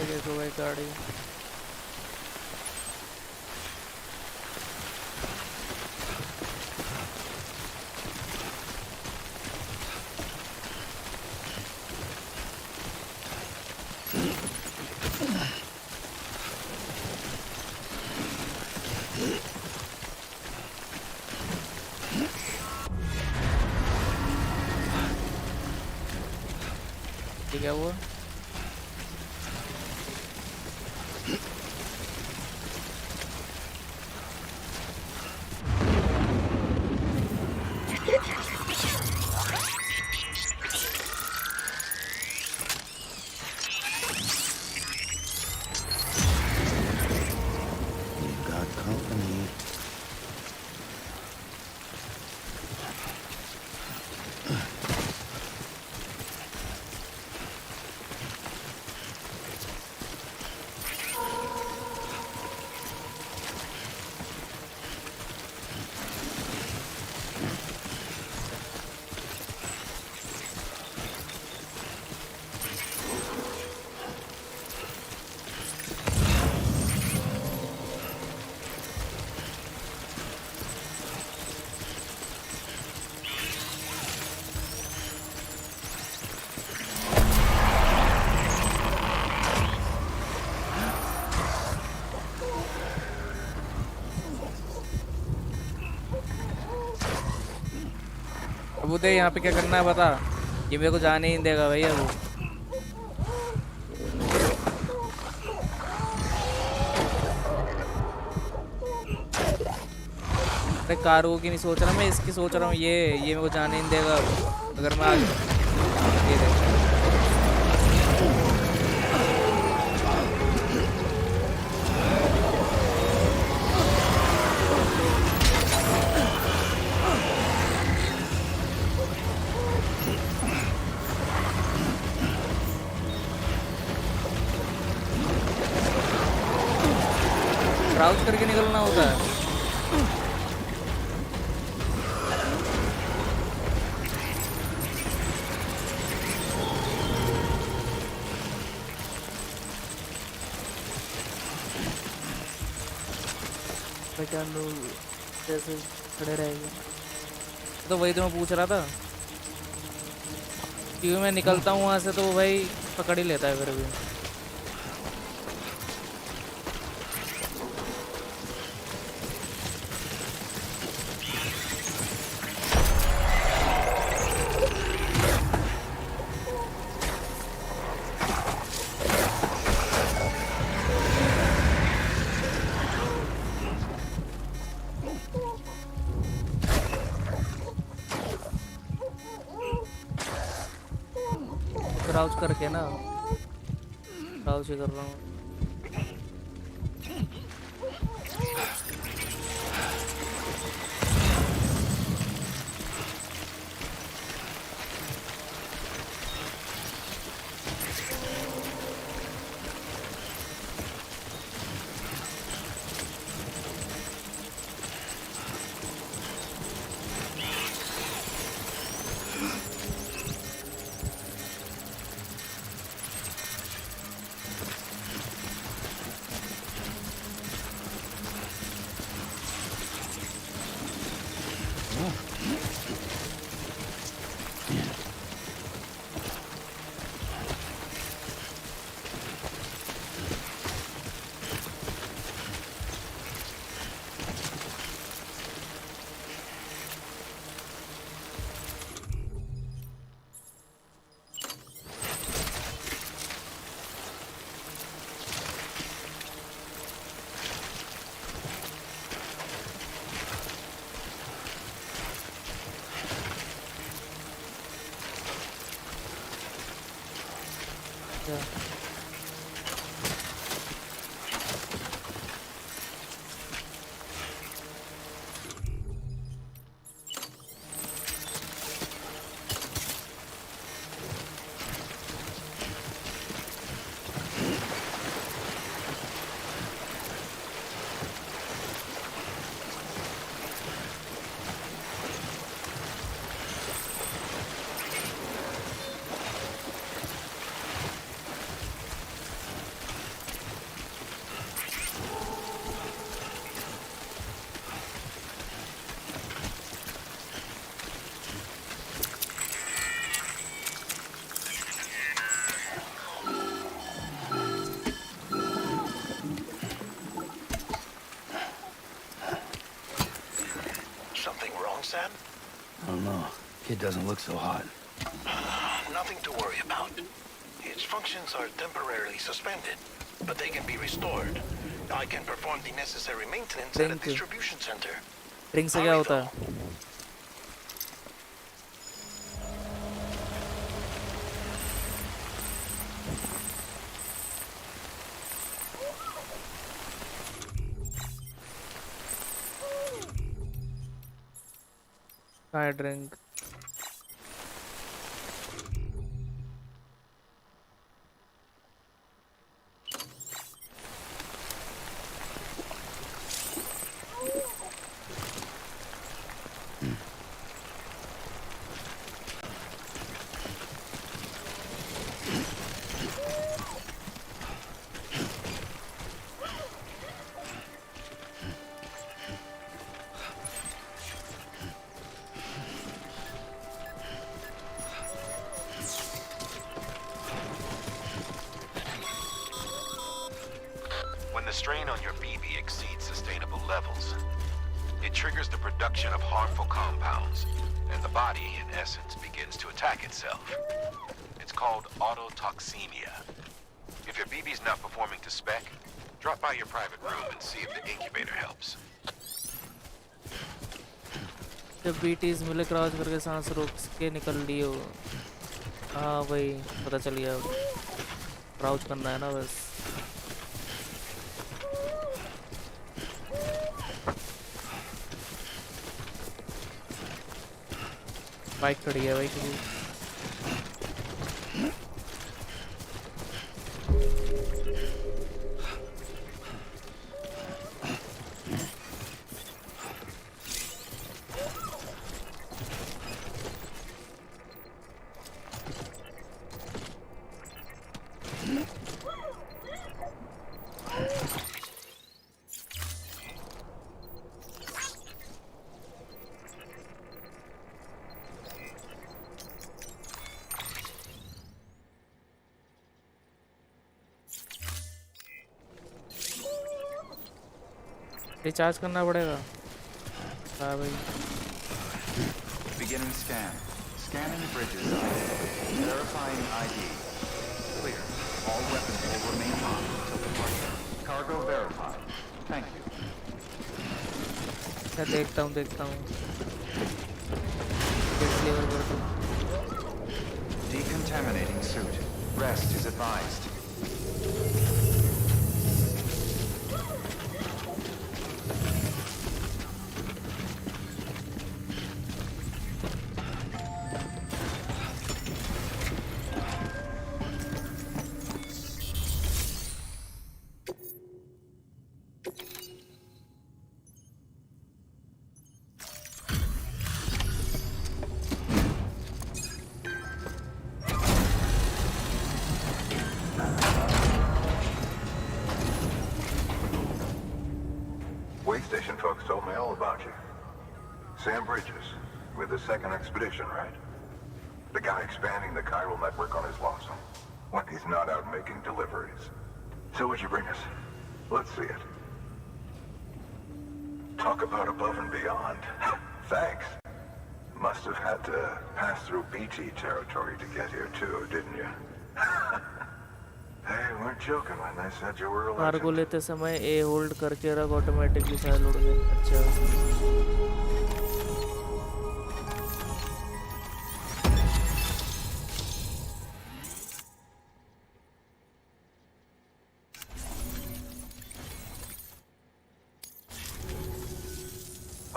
Speaker 1: देखो भाई गाड़ी ये क्या हुआ?
Speaker 6: You got company.
Speaker 1: अब उदय यहाँ पे क्या करना है बता। ये मेरे को जाने ही नहीं देगा भैया वो। अरे कार्गो की नहीं सोच रहा मैं, इसकी सोच रहा हूँ। ये मेरे को जाने ही नहीं देगा अगर मैं आज ये देख। क्राउच करके निकलना होता है। पहचान लो जैसे खड़े रहेंगे। तो वही तो मैं पूछ रहा था, क्यों मैं निकलता हूँ वहाँ से तो वो भाई पकड़ ही लेता है फिर भी। क्राउच करके ना, क्राउच ही कर रहा हूँ।
Speaker 3: Sam?
Speaker 6: I don't know. Kid doesn't look so hot.
Speaker 3: Nothing to worry about. functions are temporarily suspended, but they can be restored. I can perform the necessary maintenance at a
Speaker 1: Drink.
Speaker 3: distribution center.
Speaker 1: Drink से क्या
Speaker 3: Hurry,
Speaker 1: होता
Speaker 3: though.
Speaker 1: है? काय drink?
Speaker 3: When the strain on your BB exceeds sustainable levels, it triggers the production of harmful compounds, and the body, in essence, begins to attack itself. It's called autotoxemia. If your BB's not performing to spec, drop by your private room and see if the incubator helps.
Speaker 1: जब बीटीज मिले cross करके सांस रोक के निकल लियो। हाँ भाई पता चल गया। क्राउच करना है ना बस। बाइक खड़ी है भाई किसी। रिचार्ज करना पड़ेगा। हाँ भाई।
Speaker 2: Beginning scan. Scanning bridges ID. Verifying ID. Clear. All weapons will remain on until departure. Cargo verified. Thank you.
Speaker 1: मैं देखता हूँ। डिलीवर कर दो।
Speaker 2: Decontaminating suit. Rest is advised.
Speaker 3: Way station folks told me all about you. Sam Bridges, with the second expedition, right? The guy expanding the chiral network on his lonesome, when he's not out making deliveries. So what'd you bring us? Let's see it. Talk about above and beyond. Thanks. Must have had to pass through BT territory to get here too, didn't you? They weren't joking when they said you were a
Speaker 1: car को
Speaker 3: legend.
Speaker 1: लेते समय ए hold करके रख automatically सारे load गए। अच्छा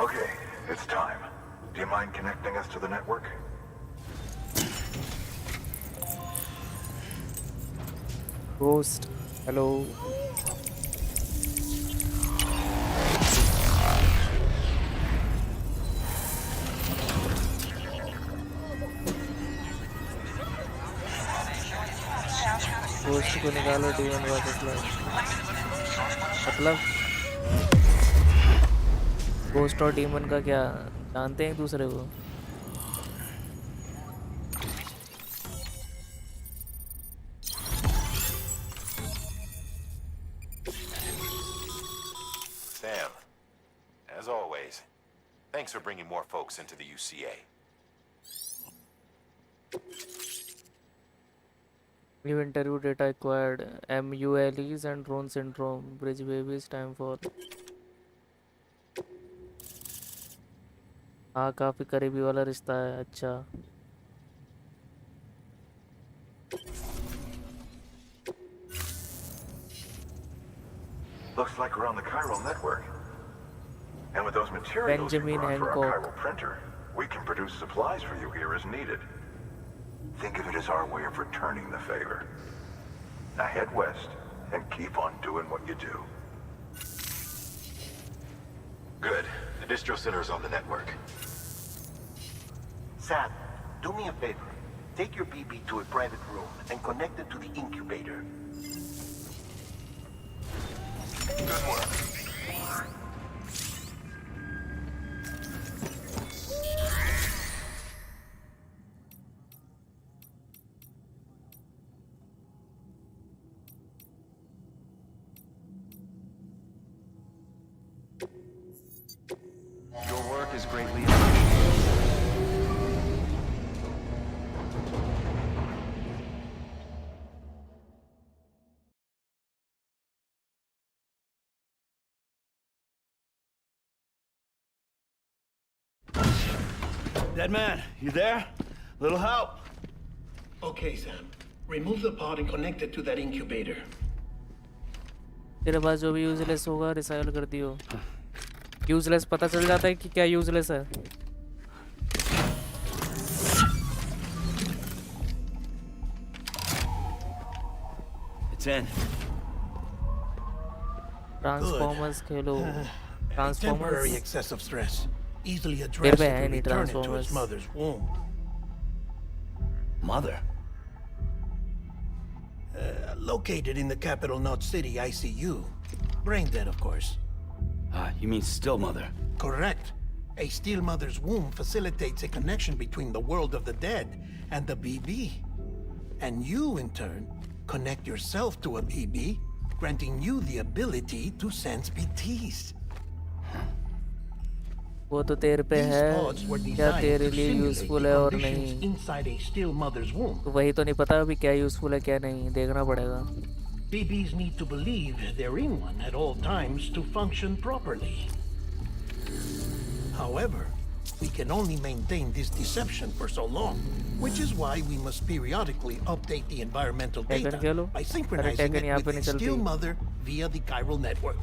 Speaker 3: Okay, it's time. Do you mind connecting us to the network?
Speaker 1: Ghost hello. Ghost को निकालो डीमन वापस लाओ। मतलब घोस्ट और डीमन का क्या जानते हैं एक दूसरे को?
Speaker 3: Sam, as always, thanks for bringing more folks into the UCA.
Speaker 1: New interview data acquired. MULEs and drone syndrome. Bridge babies time for. हाँ काफी करीबी वाला रिश्ता है अच्छा.
Speaker 3: Looks like we're on the chiral network. And with those materials you
Speaker 1: Benjamin
Speaker 3: brought for our
Speaker 1: Hancock.
Speaker 3: chiral printer, we can produce supplies for you here as needed. Think of it as our way of returning the favor. Now head west and keep on doing what you do. Good. The distro center is on the network.
Speaker 8: Sam, do me a favor. Take your BB to a private room and connect it to the incubator.
Speaker 3: Good work.
Speaker 2: Your work is greatly appreciated.
Speaker 6: Dead man, you there? Little help?
Speaker 8: Okay, Sam. Remove the pod and connect it to that incubator.
Speaker 1: तेरे पास जो भी useless होगा recycle कर दियो. Useless पता चल जाता है कि क्या यूजलेस है.
Speaker 6: It's in.
Speaker 1: Transformers Khelo.
Speaker 8: Temporary
Speaker 1: transformers
Speaker 8: excessive stress. Easily
Speaker 1: तेरे
Speaker 8: addressed
Speaker 1: पे
Speaker 8: if
Speaker 1: है
Speaker 8: we
Speaker 1: नहीं
Speaker 8: return it to its
Speaker 1: transformers.
Speaker 8: mother's womb.
Speaker 6: Mother.
Speaker 8: Located in the capital Knot City ICU. Brain dead, of course.
Speaker 6: You mean still mother?
Speaker 8: Correct. A steel mother's womb facilitates a connection between the world of the dead and the BB. And you, in turn, connect yourself to a BB, granting you the ability to sense BTs.
Speaker 1: वो तो तेरे पे
Speaker 8: These
Speaker 1: है
Speaker 8: pods were
Speaker 1: क्या
Speaker 8: designed
Speaker 1: तेरे
Speaker 8: to
Speaker 1: लिए
Speaker 8: simulate
Speaker 1: useful
Speaker 8: the
Speaker 1: है और
Speaker 8: conditions
Speaker 1: नहीं.
Speaker 8: inside a steel mother's womb.
Speaker 1: तो वही तो नहीं पता अभी क्या यूजफुल है क्या नहीं. देखना पड़ेगा.
Speaker 8: BBs need to believe they're in one at all times to function properly. However, we can only maintain this deception for so long, which is why we must periodically update the environmental
Speaker 1: Taken
Speaker 8: data
Speaker 1: kya lo?
Speaker 8: by
Speaker 1: Arre,
Speaker 8: synchronizing
Speaker 1: Taken
Speaker 8: it
Speaker 1: यहाँ
Speaker 8: with
Speaker 1: पे
Speaker 8: a
Speaker 1: नहीं
Speaker 8: steel
Speaker 1: चलती.
Speaker 8: mother via the chiral network.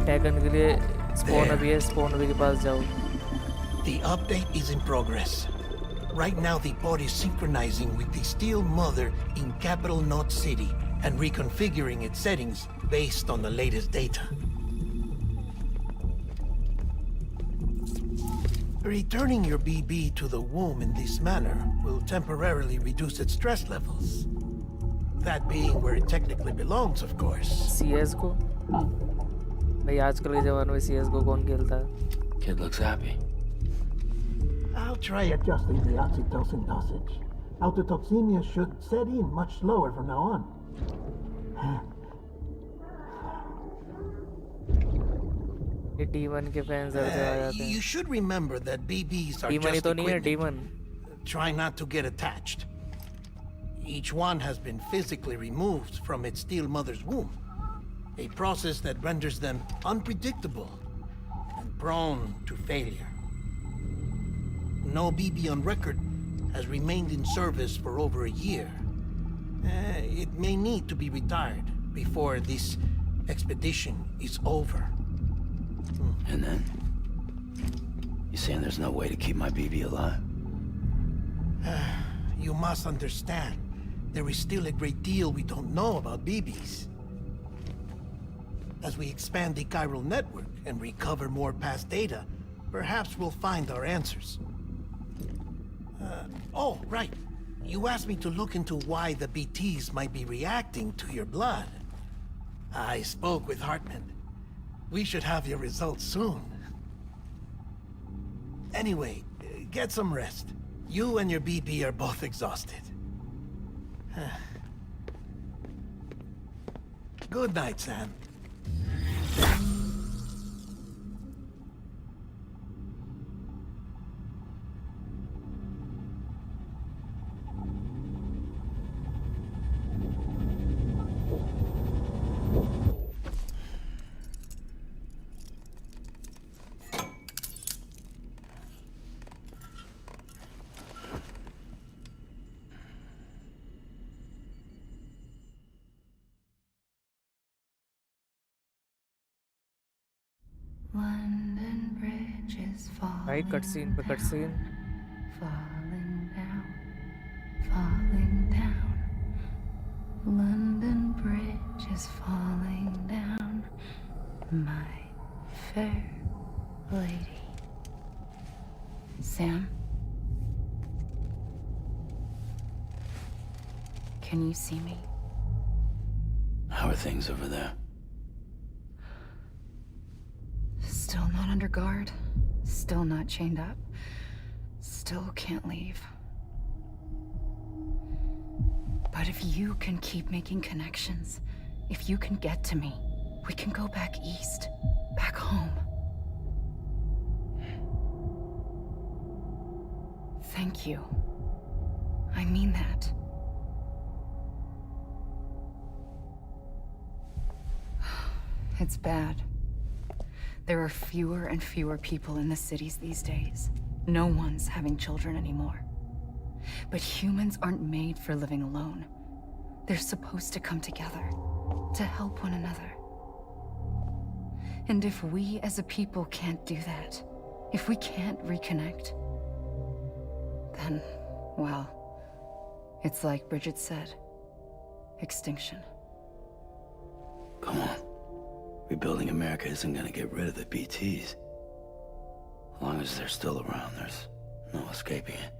Speaker 1: टैगन के लिए spawn
Speaker 8: There.
Speaker 1: अभी है. Spawn अभी के पास जाओ.
Speaker 8: The update is in progress. Right now, the pod is synchronizing with the Steel Mother in Capital Knot City and reconfiguring its settings based on the latest data. Returning your BB to the womb in this manner will temporarily reduce its stress levels. That being where it technically belongs, of course.
Speaker 1: CS को भाई आजकल के ज़माने में CS को कौन खेलता है.
Speaker 6: Kid looks happy.
Speaker 8: I'll try adjusting the oxytocin dosage. Autotoxemia should set in much slower from now on.
Speaker 1: ये D1 के फैंस जर से आ जाते हैं.
Speaker 8: You should remember that BBs are
Speaker 1: D1 he
Speaker 8: just
Speaker 1: तो नहीं है.
Speaker 8: equipment.
Speaker 1: D1
Speaker 8: Try not to get attached. Each one has been physically removed from its steel mother's womb. A process that renders them unpredictable and prone to failure. No BB on record has remained in service for over a year. It may need to be retired before this expedition is over.
Speaker 6: And then? You saying there's no way to keep my BB alive?
Speaker 8: You must understand, there is still a great deal we don't know about BBs. As we expand the chiral network and recover more past data, perhaps we'll find our answers. Oh, right. You asked me to look into why the BTs might be reacting to your blood. I spoke with Hartman. We should have your results soon. Anyway, get some rest. You and your BB are both exhausted. Good night, Sam.
Speaker 9: is
Speaker 1: भाई
Speaker 9: falling
Speaker 1: cutscene पे cutscene.
Speaker 9: down, falling down, falling down. London Bridge is falling down, my fair lady. Sam? Can you see me?
Speaker 6: How are things over there?
Speaker 9: Still not under guard. Still not chained up. Still can't leave. But if you can keep making connections, if you can get to me, we can go back east, back home. Thank you. I mean that. It's bad. There are fewer and fewer people in the cities these days. No one's having children anymore. But humans aren't made for living alone. They're supposed to come together, to help one another. And if we as a people can't do that, if we can't reconnect, then, well, it's like Bridget said, extinction.
Speaker 6: Come on. Rebuilding America isn't gonna get rid of the BTs. As long as they're still around, there's no escaping it.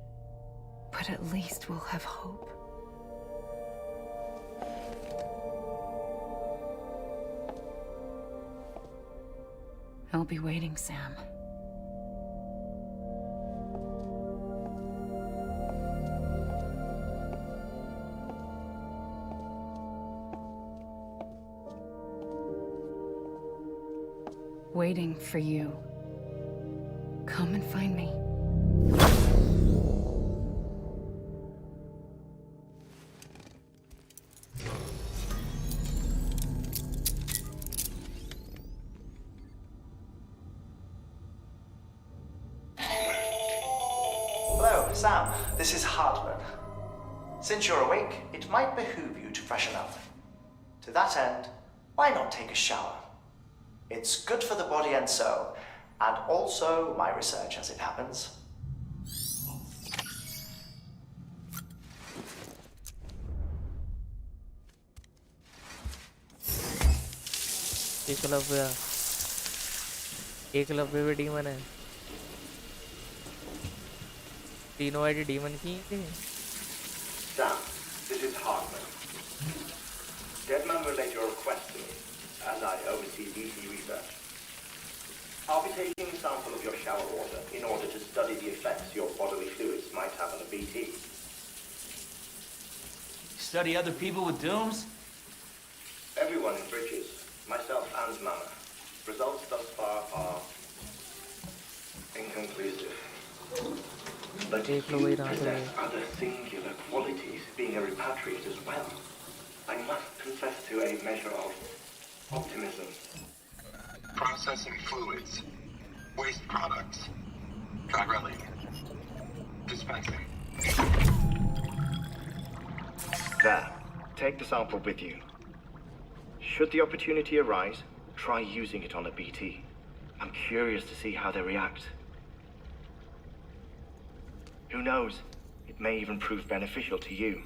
Speaker 9: But at least we'll have hope. I'll be waiting, Sam. Waiting for you. Come and find me.
Speaker 10: Hello, Sam. This is Hartman. Since you're awake, it might behoove you to freshen up. To that end, why not take a shower? It's good for the body and soul, and also my research as it happens.
Speaker 1: Eklavya भी demon है. तीनों ID demon की थी.
Speaker 11: Sam, this is Hartman. Deadman relayed your request to me, as I oversee BT research. I'll be taking a sample of your shower water in order to study the effects your bodily fluids might have on a BT.
Speaker 5: Study other people with dooms?
Speaker 11: Everyone in Bridges, myself and Mama. Results thus far are inconclusive. But you possess other singular qualities, being a repatriate as well. I must confess to a measure of optimism.
Speaker 12: Processing fluids. Waste products. Drilling. Dispensing.
Speaker 11: There. Take the sample with you. Should the opportunity arise, try using it on a BT. I'm curious to see how they react. Who knows? It may even prove beneficial to you.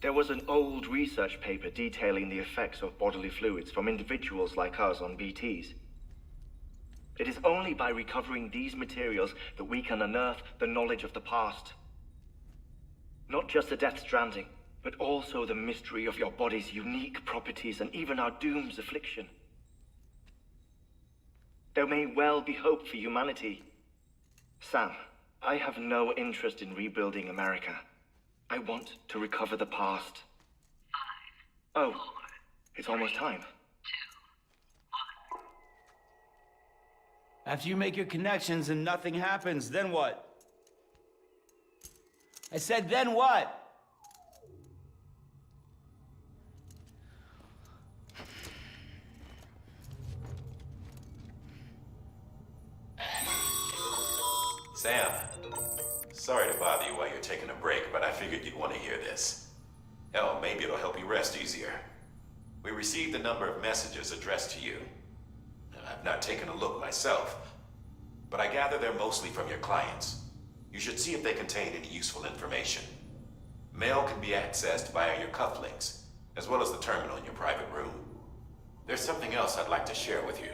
Speaker 11: There was an old research paper detailing the effects of bodily fluids from individuals like us on BTs. It is only by recovering these materials that we can unearth the knowledge of the past. Not just the death stranding, but also the mystery of your body's unique properties and even our doom's affliction. There may well be hope for humanity. Sam, I have no interest in rebuilding America. I want to recover the past. 5, 4, it's almost time. 2, 1.
Speaker 5: After you make your connections and nothing happens, then what? I said, then what?
Speaker 3: Sam, sorry to bother you while you're taking a break, but I figured you'd want to hear this. Hell, maybe it'll help you rest easier. We received a number of messages addressed to you. I've not taken a look myself, but I gather they're mostly from your clients. You should see if they contain any useful information. Mail can be accessed via your cufflinks, as well as the terminal in your private room. There's something else I'd like to share with you.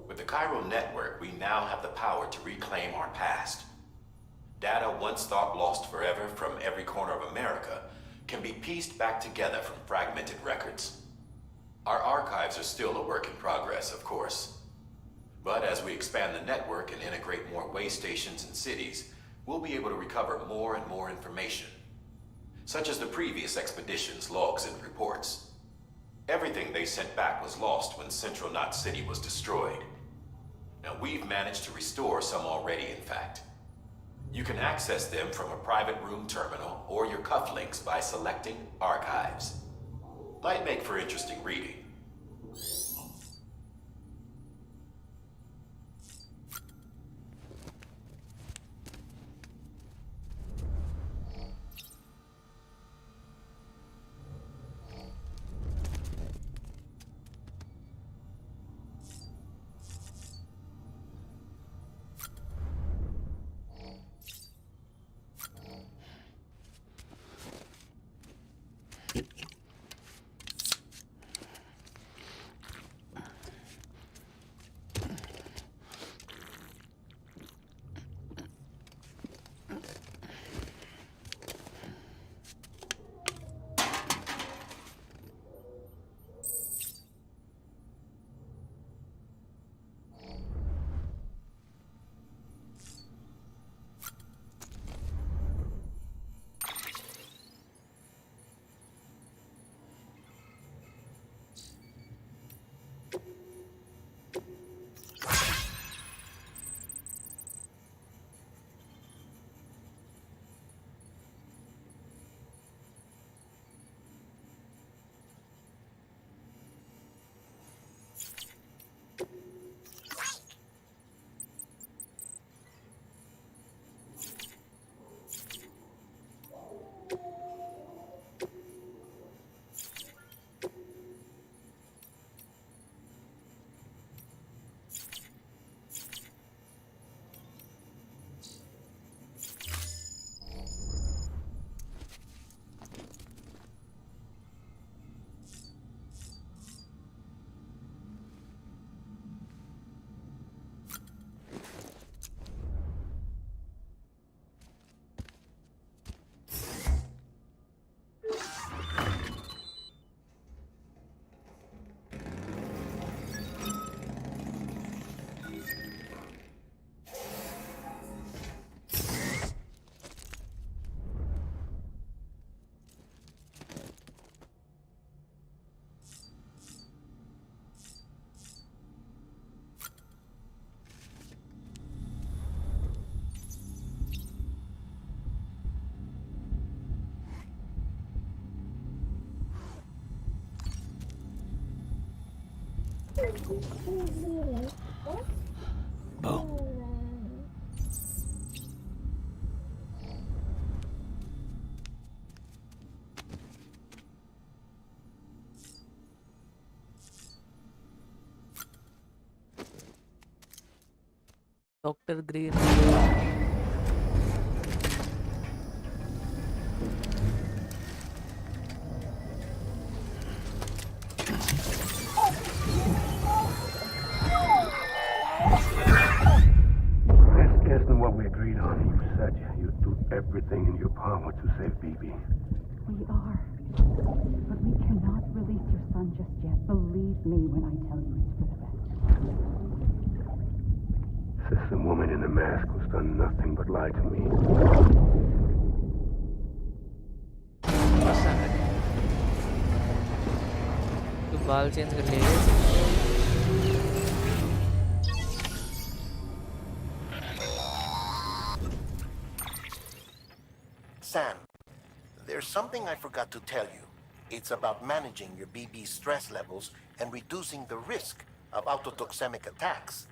Speaker 3: With the Cairo network, we now have the power to reclaim our past. Data once thought lost forever from every corner of America can be pieced back together from fragmented records. Our archives are still a work in progress, of course. But as we expand the network and integrate more way stations and cities, we'll be able to recover more and more information, such as the previous expedition's logs and reports. Everything they sent back was lost when Central Knot City was destroyed. Now we've managed to restore some already, in fact. You can access them from a private room terminal or your cufflinks by selecting Archives. Might make for interesting reading.
Speaker 6: Bo.
Speaker 1: Dr. Green.
Speaker 13: This isn't what we agreed on. You said you'd do everything in your power to save BB.
Speaker 14: We are. But we cannot release your son just yet. Believe me when I tell you it's for the best.
Speaker 13: Sister woman in the mask who's done nothing but lie to me.
Speaker 1: तो बाल change कर लिए
Speaker 15: Sam, there's something I forgot to tell you. It's about managing your BB stress levels and reducing the risk of autotoxemic attacks.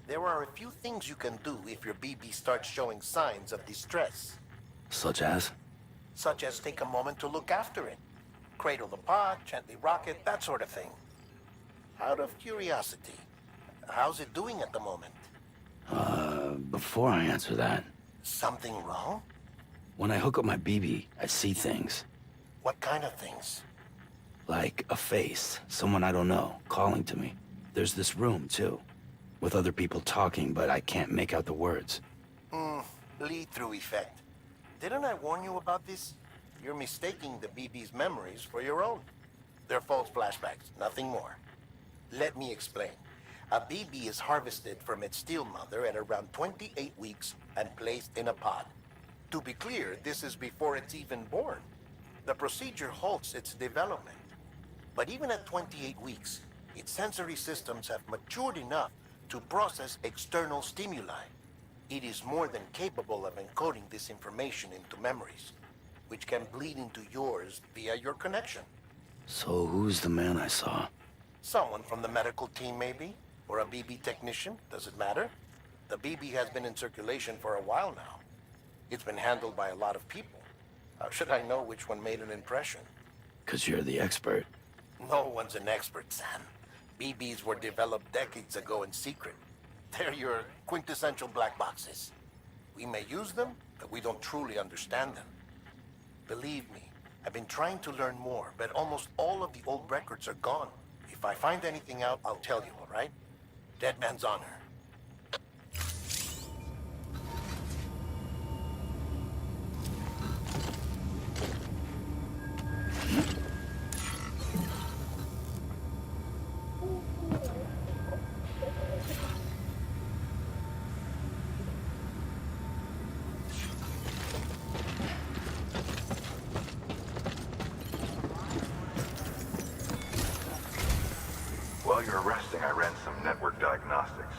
Speaker 15: There are a few things you can do if your BB starts showing signs of distress.
Speaker 6: Such as?
Speaker 15: Such as take a moment to look after it. Cradle the pod, gently rock it, that sort of thing. Out of curiosity, how's it doing at the moment?
Speaker 6: Before I answer that,
Speaker 15: Something wrong?
Speaker 6: when I hook up my BB, I see things.
Speaker 15: What kind of things?
Speaker 6: Like a face, someone I don't know, calling to me. There's this room, too, with other people talking, but I can't make out the words.
Speaker 15: Lead-through effect. Didn't I warn you about this? You're mistaking the BB's memories for your own. They're false flashbacks, nothing more. Let me explain. A BB is harvested from its steel mother at around 28 weeks and placed in a pod. To be clear, this is before it's even born. The procedure halts its development. But even at 28 weeks, its sensory systems have matured enough to process external stimuli. It is more than capable of encoding this information into memories, which can bleed into yours via your connection.
Speaker 6: So who's the man I saw?
Speaker 15: Someone from the medical team, maybe? Or a BB technician? Does it matter? The BB has been in circulation for a while now. It's been handled by a lot of people. How should I know which one made an impression?
Speaker 6: 'Cause you're the expert.
Speaker 15: No one's an expert, Sam. BBs were developed decades ago in secret. They're your quintessential black boxes. We may use them, but we don't truly understand them. Believe me, I've been trying to learn more, but almost all of the old records are gone. If I find anything out, I'll tell you, all right? Dead man's honor.
Speaker 3: While you're resting, I ran some network diagnostics.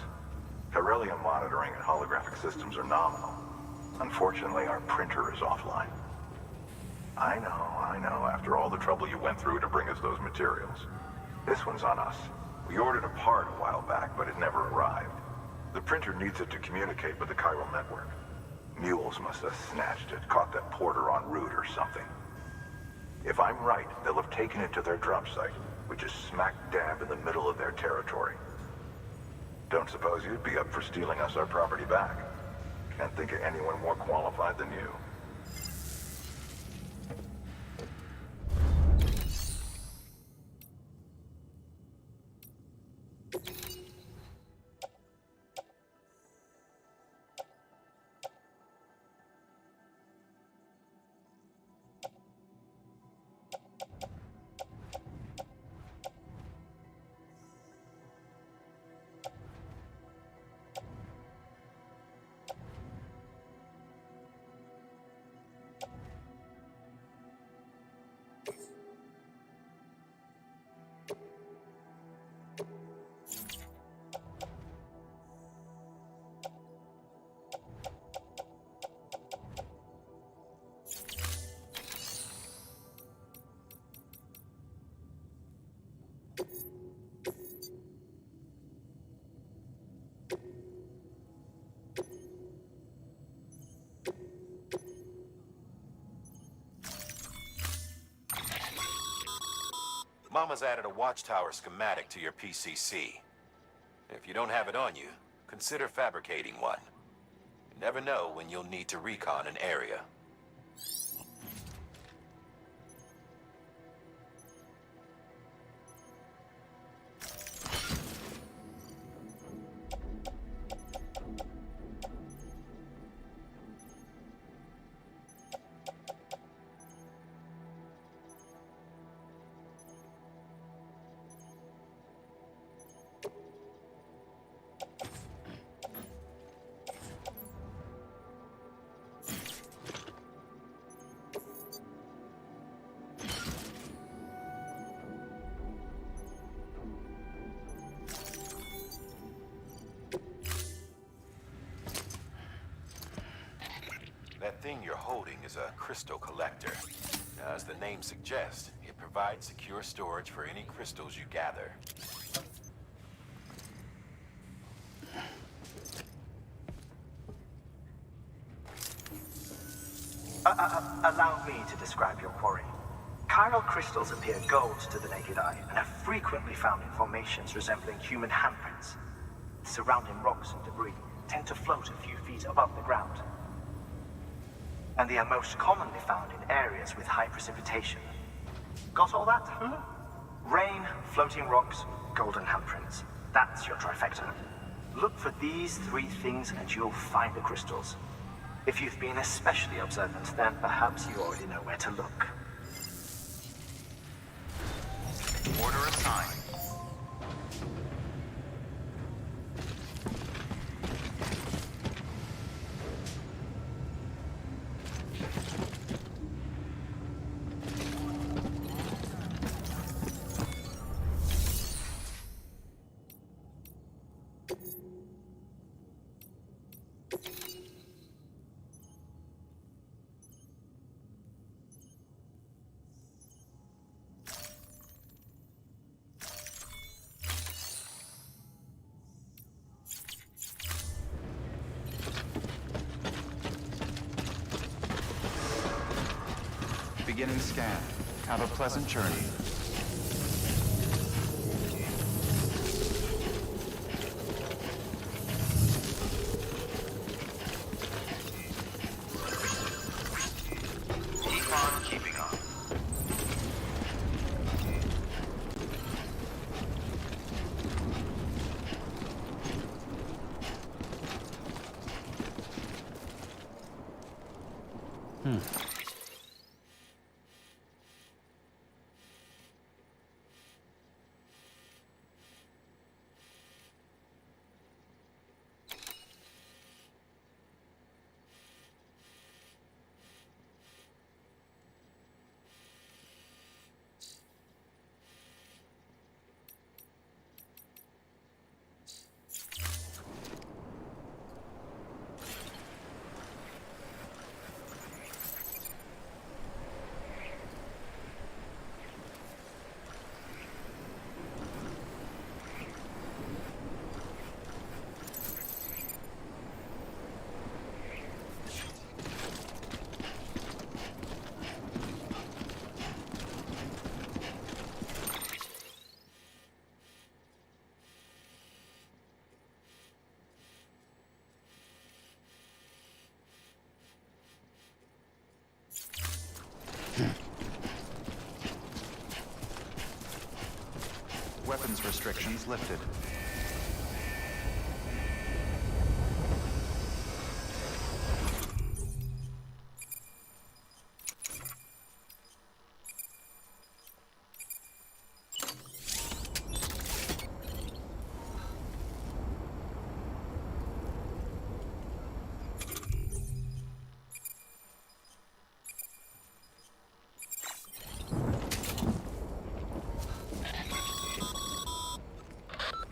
Speaker 3: Beryllium monitoring and holographic systems are nominal. Unfortunately, our printer is offline. I know, after all the trouble you went through to bring us those materials. This one's on us. We ordered a part a while back, but it never arrived. The printer needs it to communicate with the chiral network. Mules must have snatched it, caught that porter en route or something. If I'm right, they'll have taken it to their drop site, which is smack dab in the middle of their territory. Don't suppose you'd be up for stealing us our property back? Can't think of anyone more qualified than you. Mama's added a watchtower schematic to your PCC. If you don't have it on you, consider fabricating one. You never know when you'll need to recon an area. That thing you're holding is a crystal collector. Now, as the name suggests, it provides secure storage for any crystals you gather.
Speaker 16: Allow me to describe your quarry. Chiral crystals appear gold to the naked eye and are frequently found in formations resembling human handprints. Surrounding rocks and debris, tend to float a few feet above the ground. And they are most commonly found in areas with high precipitation. Got all that? Rain, floating rocks, golden handprints. That's your trifecta. Look for these three things and you'll find the crystals. If you've been especially observant, then perhaps you already know where to look.
Speaker 2: Order assigned. Beginning scan. Have a pleasant journey. Keep on keeping on. Weapons restrictions lifted.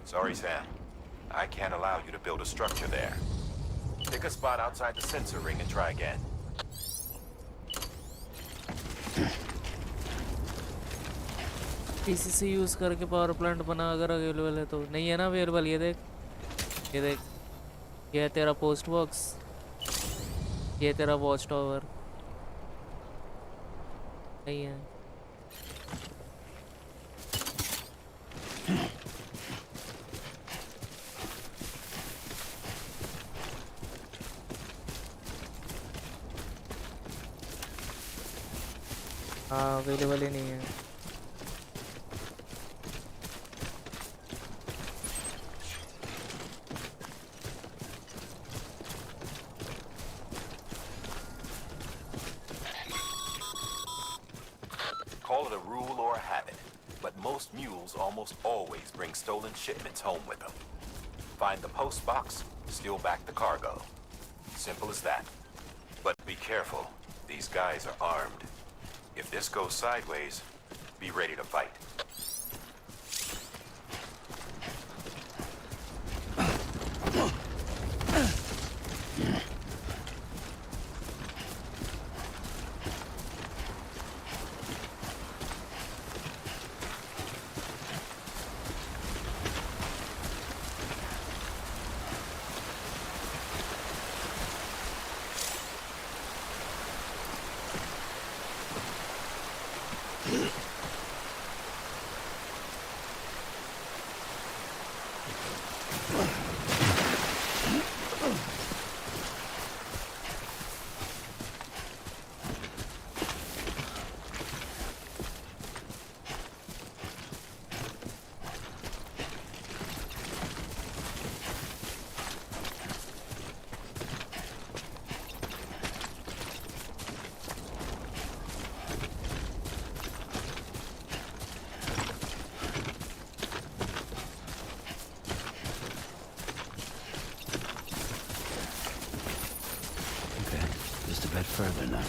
Speaker 3: Sorry, Sam. I can't allow you to build a structure there. Pick a spot outside the sensor ring and try again.
Speaker 1: PCC use करके power plant बना अगर available है तो नहीं है ना available. ये देख ये देख, ये है तेरा पोस्ट बॉक्स, ये तेरा वॉच टावर नहीं है। हाँ अवेलेबल ही नहीं है।
Speaker 3: Call it a rule or a habit, but most mules almost always bring stolen shipments home with them. Find the post box, steal back the cargo. Simple as that. But be careful. These guys are armed. If this goes sideways, be ready to fight.
Speaker 6: further now.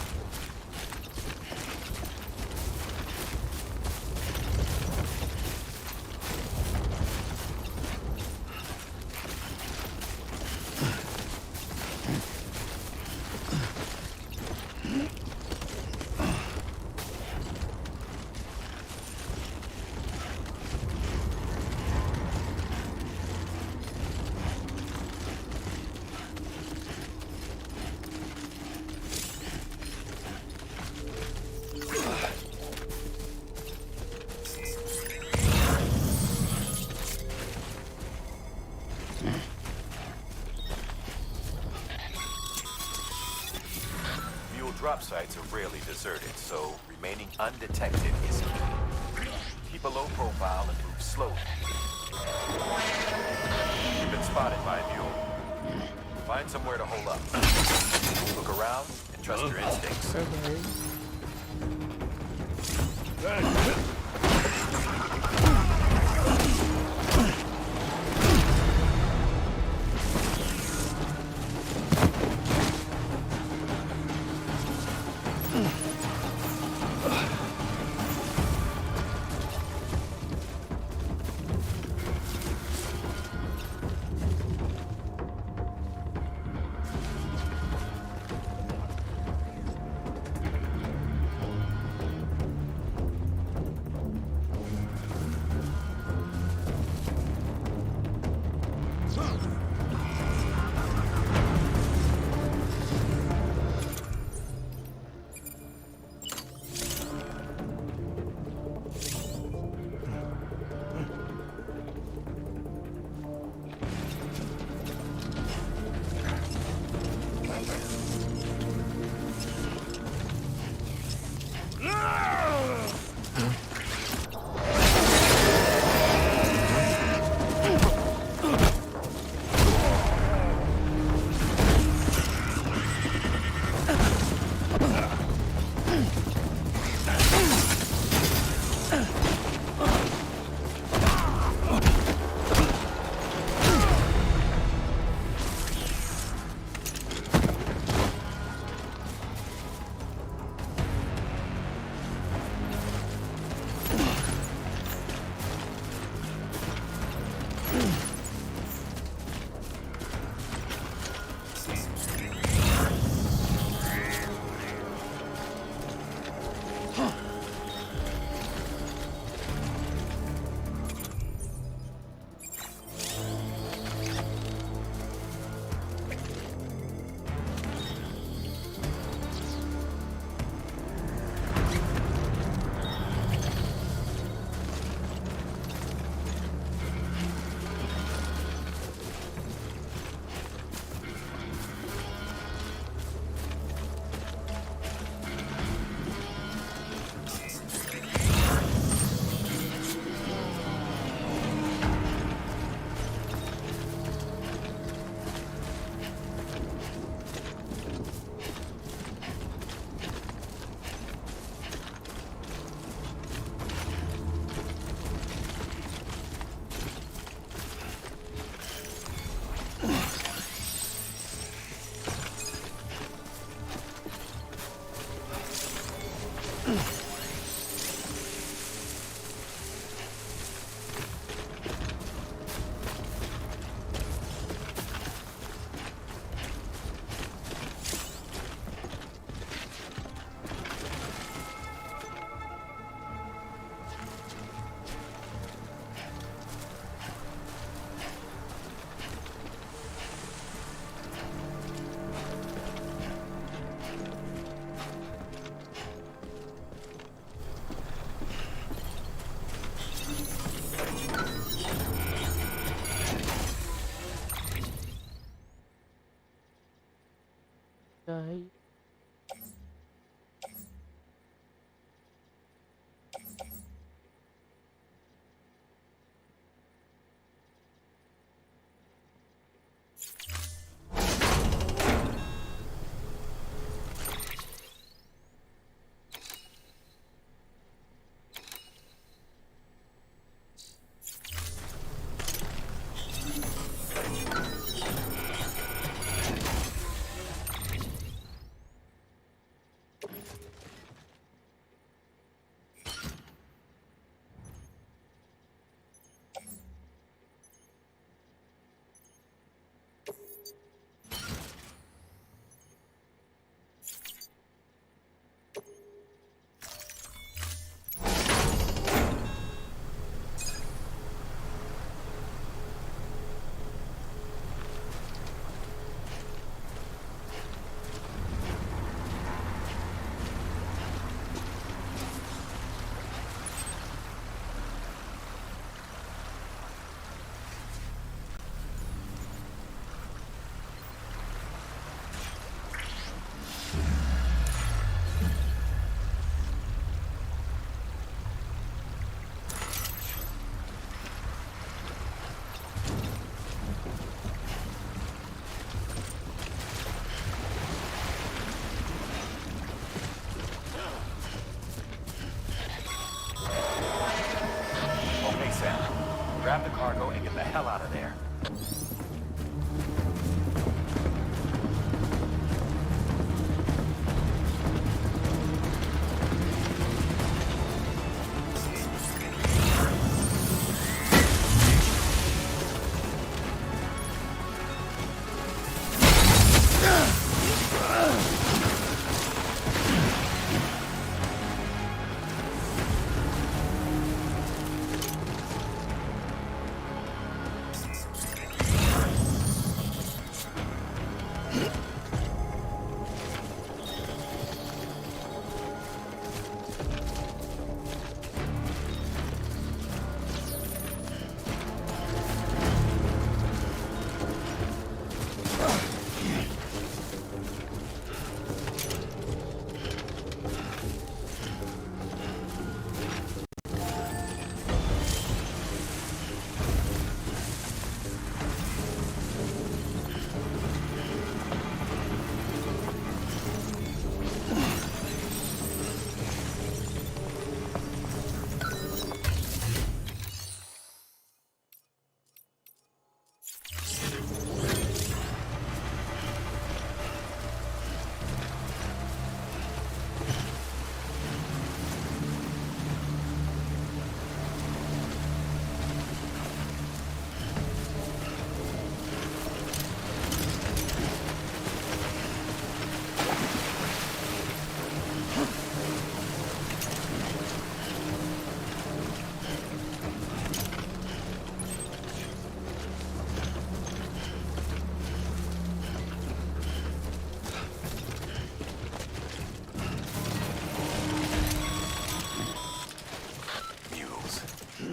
Speaker 3: Drop sites are rarely deserted, so remaining undetected is key. Keep a low profile and move slowly. You've been spotted by a mule. Find somewhere to hold up. Look around and trust your instincts. Sam. Grab the cargo and get the hell out of there.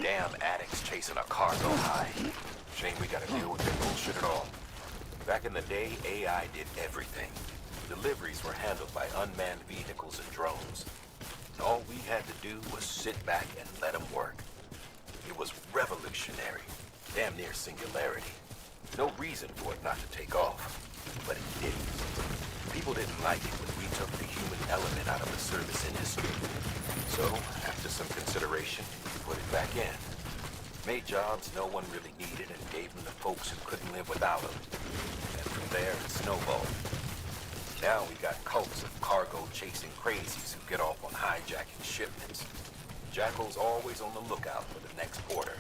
Speaker 3: Damn addicts chasing a cargo high. Shame we gotta deal with that bullshit at all. Back in the day, AI did everything. Deliveries were handled by unmanned vehicles and drones. And all we had to do was sit back and let them work. It was revolutionary, damn near singularity. No reason for it not to take off, but it didn't. People didn't like it when we took the human element out of the service industry. So, after some consideration, we put it back in. Made jobs no one really needed and gave them to folks who couldn't live without them. And from there, it snowballed. Now we got cults of cargo-chasing crazies who get off on hijacking shipments. Jackal's always on the lookout for the next porter.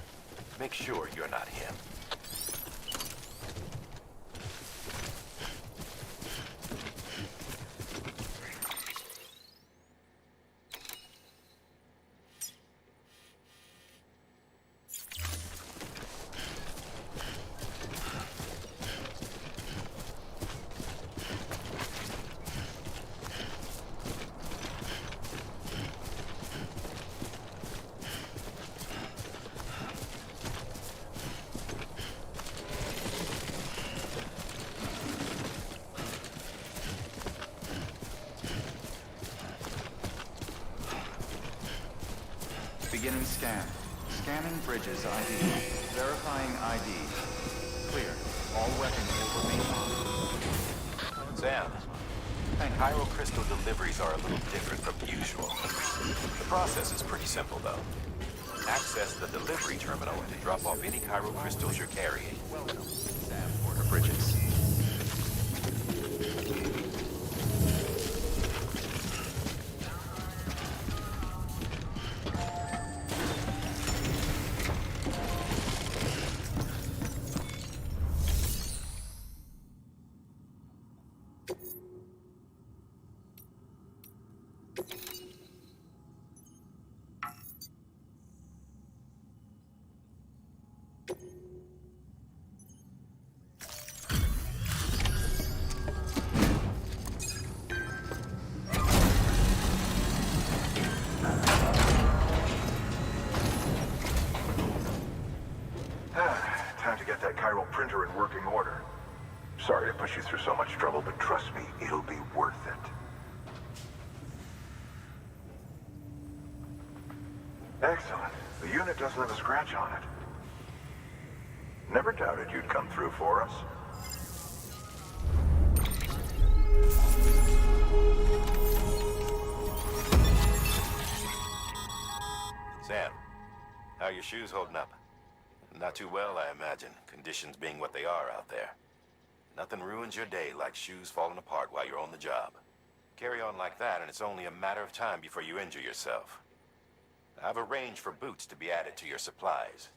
Speaker 3: Make sure you're not him.
Speaker 2: Beginning scan. Scanning bridges ID. Verifying ID. Clear. All weapons will remain on.
Speaker 3: Sam, crystal deliveries are a little different from usual. The process is pretty simple, though. Access the delivery terminal to drop off any crystals you're carrying. Welcome, Sam Porter Bridges.
Speaker 12: Time to get that chiral printer in working order. Sorry to put you through so much trouble, but trust me, it'll be worth it. Excellent. The unit doesn't have a scratch on it. Never doubted you'd come through for us.
Speaker 3: Sam, How are your shoes holding up? Not too well, I imagine, conditions being what they are out there. Nothing ruins your day like shoes falling apart while you're on the job. Carry on like that, and it's only a matter of time before you injure yourself. I've arranged for boots to be added to your supplies.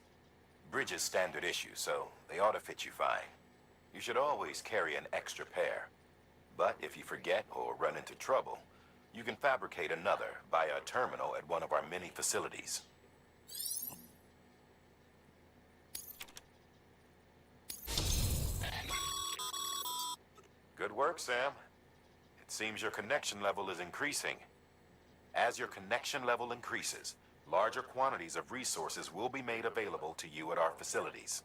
Speaker 3: Bridges standard issue, so they ought to fit you fine. You should always carry an extra pair. But if you forget or run into trouble, you can fabricate another via a terminal at one of our many facilities. Good work, Sam. It seems your connection level is increasing. As your connection level increases, larger quantities of resources will be made available to you at our facilities.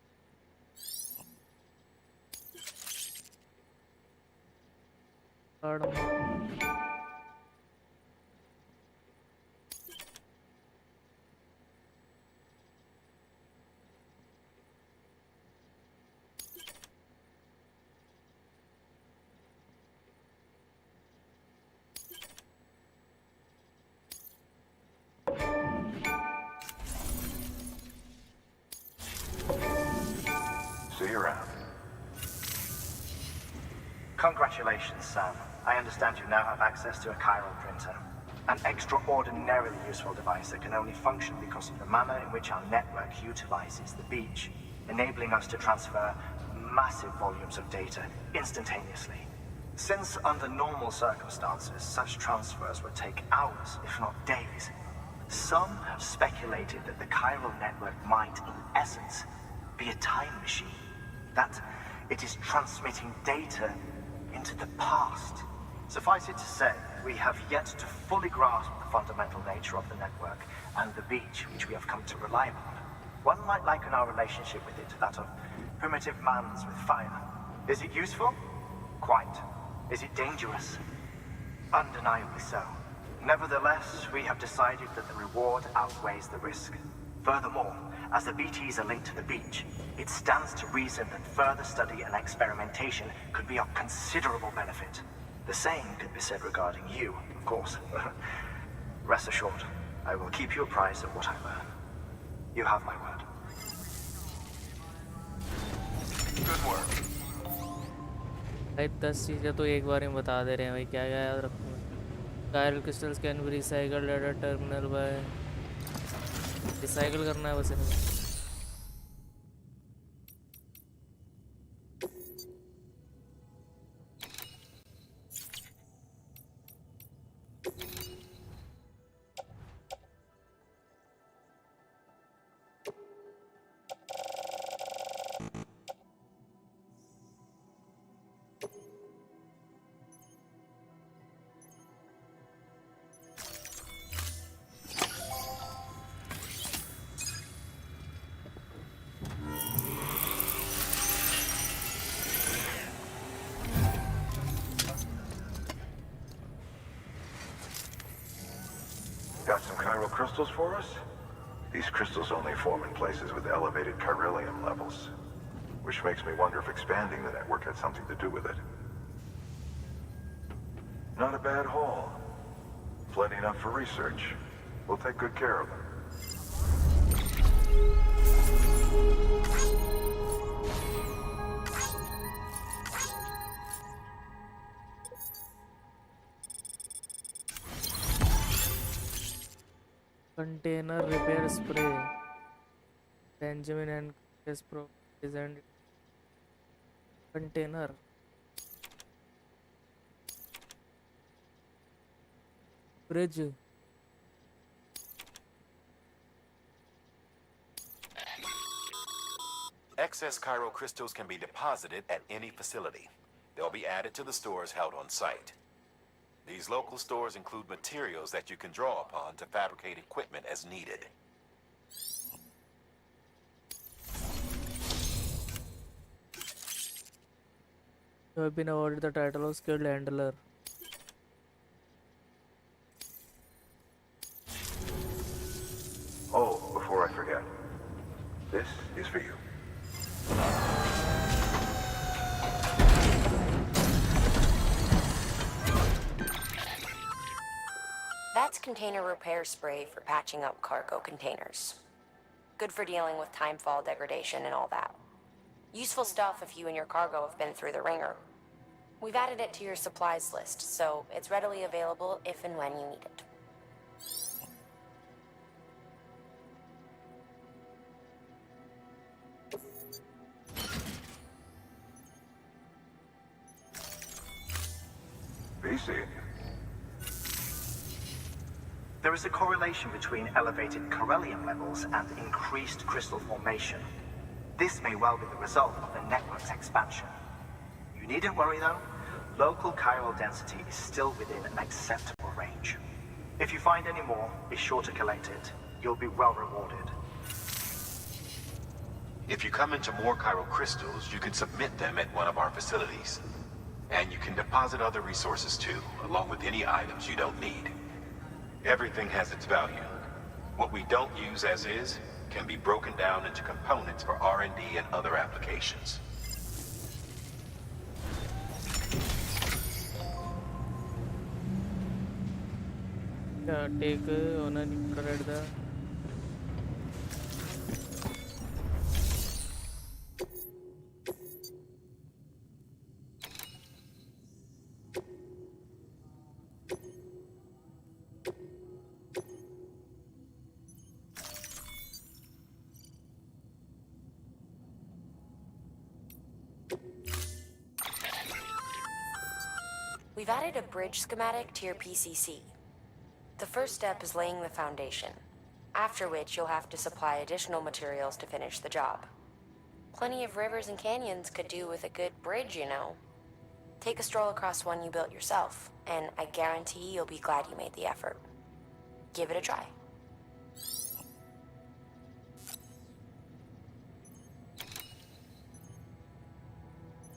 Speaker 12: See you around.
Speaker 16: Congratulations, Sam. I understand you now have access to a chiral printer. An extraordinarily useful device that can only function because of the manner in which our network utilizes the beach, enabling us to transfer massive volumes of data instantaneously. Since under normal circumstances, such transfers would take hours, if not days, some have speculated that the chiral network might, in essence, be a time machine. That it is transmitting data into the past. Suffice it to say, we have yet to fully grasp the fundamental nature of the network and the beach which we have come to rely upon. One might liken our relationship with it to that of primitive man's with fire. Is it useful? Quite. Is it dangerous? Undeniably so. Nevertheless, we have decided that the reward outweighs the risk. Furthermore, as the BTs are linked to the beach, it stands to reason that further study and experimentation could be of considerable benefit. The same could be said regarding you, of course. Rest assured, I will keep you apprised of what I learn. You have my word.
Speaker 12: Good work.
Speaker 1: भाई 10 चीज़ें तो एक बार में बता दे रहे हैं भाई, क्या क्या याद रखूँ मैं? Chiral crystals can be recycled at a terminal by recycle करना है बस इन्हें.
Speaker 12: Got some chiral crystals for us? These crystals only form in places with elevated chiralium levels, which makes me wonder if expanding the network had something to do with it. Not a bad haul. Plenty enough for research. We'll take good care of them.
Speaker 1: Container repair spray. Benjamin and Chris Pro designed container. Bridge.
Speaker 3: Excess chiral crystals can be deposited at any facility. They'll be added to the stores held on site. These local stores include materials that you can draw upon to fabricate equipment as needed.
Speaker 1: You have been awarded the title of skilled handler.
Speaker 12: Oh, before I forget. This is for you.
Speaker 4: That's container repair spray for patching up cargo containers. Good for dealing with timefall degradation and all that. Useful stuff if you and your cargo have been through the ringer. We've added it to your supplies list, so it's readily available if and when you need it.
Speaker 12: BC.
Speaker 16: There is a correlation between elevated corellium levels and increased crystal formation. This may well be the result of the network's expansion. You needn't worry though. Local chiral density is still within an acceptable range. If you find any more, be sure to collect it. You'll be well rewarded.
Speaker 3: If you come into more chiral crystals, you can submit them at one of our facilities. And you can deposit other resources too, along with any items you don't need. Everything has its value. What we don't use as is can be broken down into components for R&D and other applications.
Speaker 1: Take on a correct.
Speaker 4: We've added a bridge schematic to your PCC. The first step is laying the foundation, after which you'll have to supply additional materials to finish the job. Plenty of rivers and canyons could do with a good bridge, you know. Take a stroll across one you built yourself, and I guarantee you'll be glad you made the effort. Give it a try.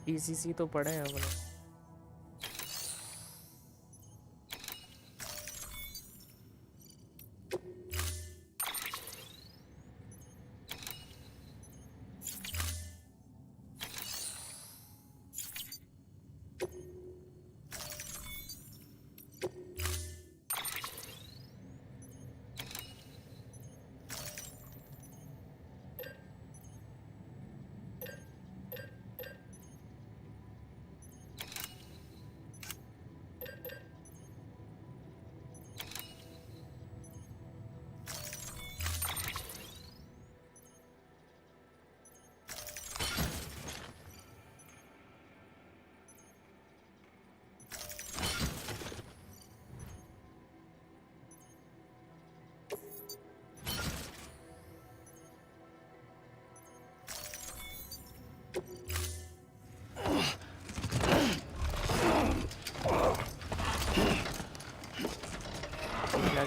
Speaker 1: PCC तो पढ़े हैं अपने.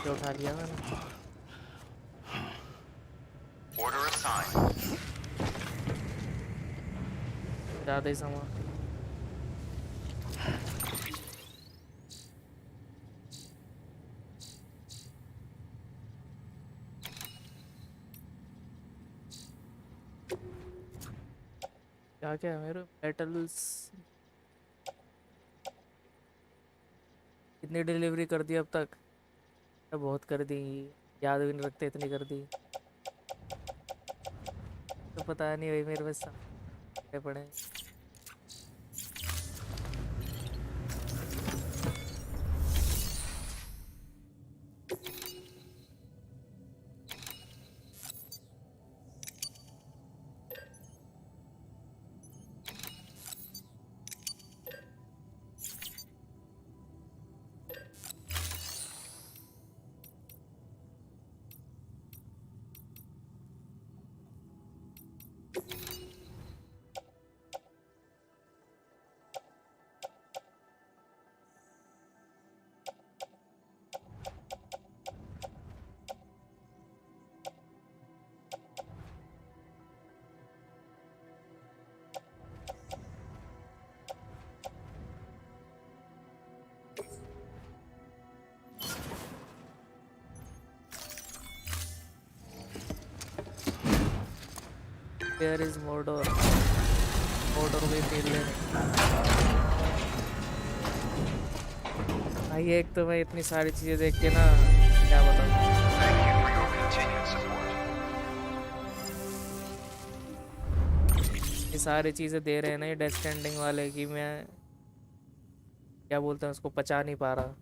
Speaker 1: क्या उठा लिया मैंने.
Speaker 2: Order assigned.
Speaker 1: ज़्यादा ही सामान. क्या क्या है मेरे मेटल्स. कितनी डिलीवरी कर दी अब तक. बहुत कर दी. याद भी नहीं रखते इतनी कर दी. तो पता नहीं भाई मेरे पास पड़े. There is Mordor. Mordor भी फेल ले. भाई एक तो मैं इतनी सारी चीजें देख के ना क्या बताऊँ.
Speaker 2: Thank you for your continued support.
Speaker 1: सारी चीज़ें दे रहे हैं ना ये डेथ स्टैंडिंग वाले कि मैं क्या बोलते हैं उसको पचा नहीं पा रहा।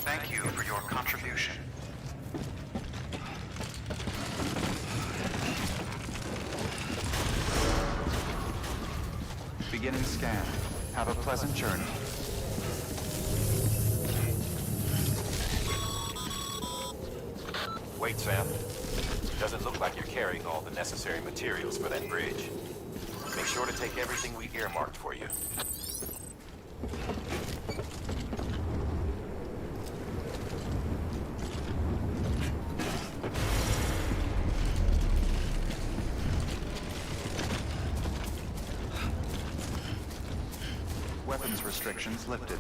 Speaker 2: Thank you for your contribution. Beginning scan. Have a pleasant journey.
Speaker 3: Wait, Sam. Doesn't look like you're carrying all the necessary materials for that bridge. Make sure to take everything we earmarked for you.
Speaker 2: Weapons restrictions lifted.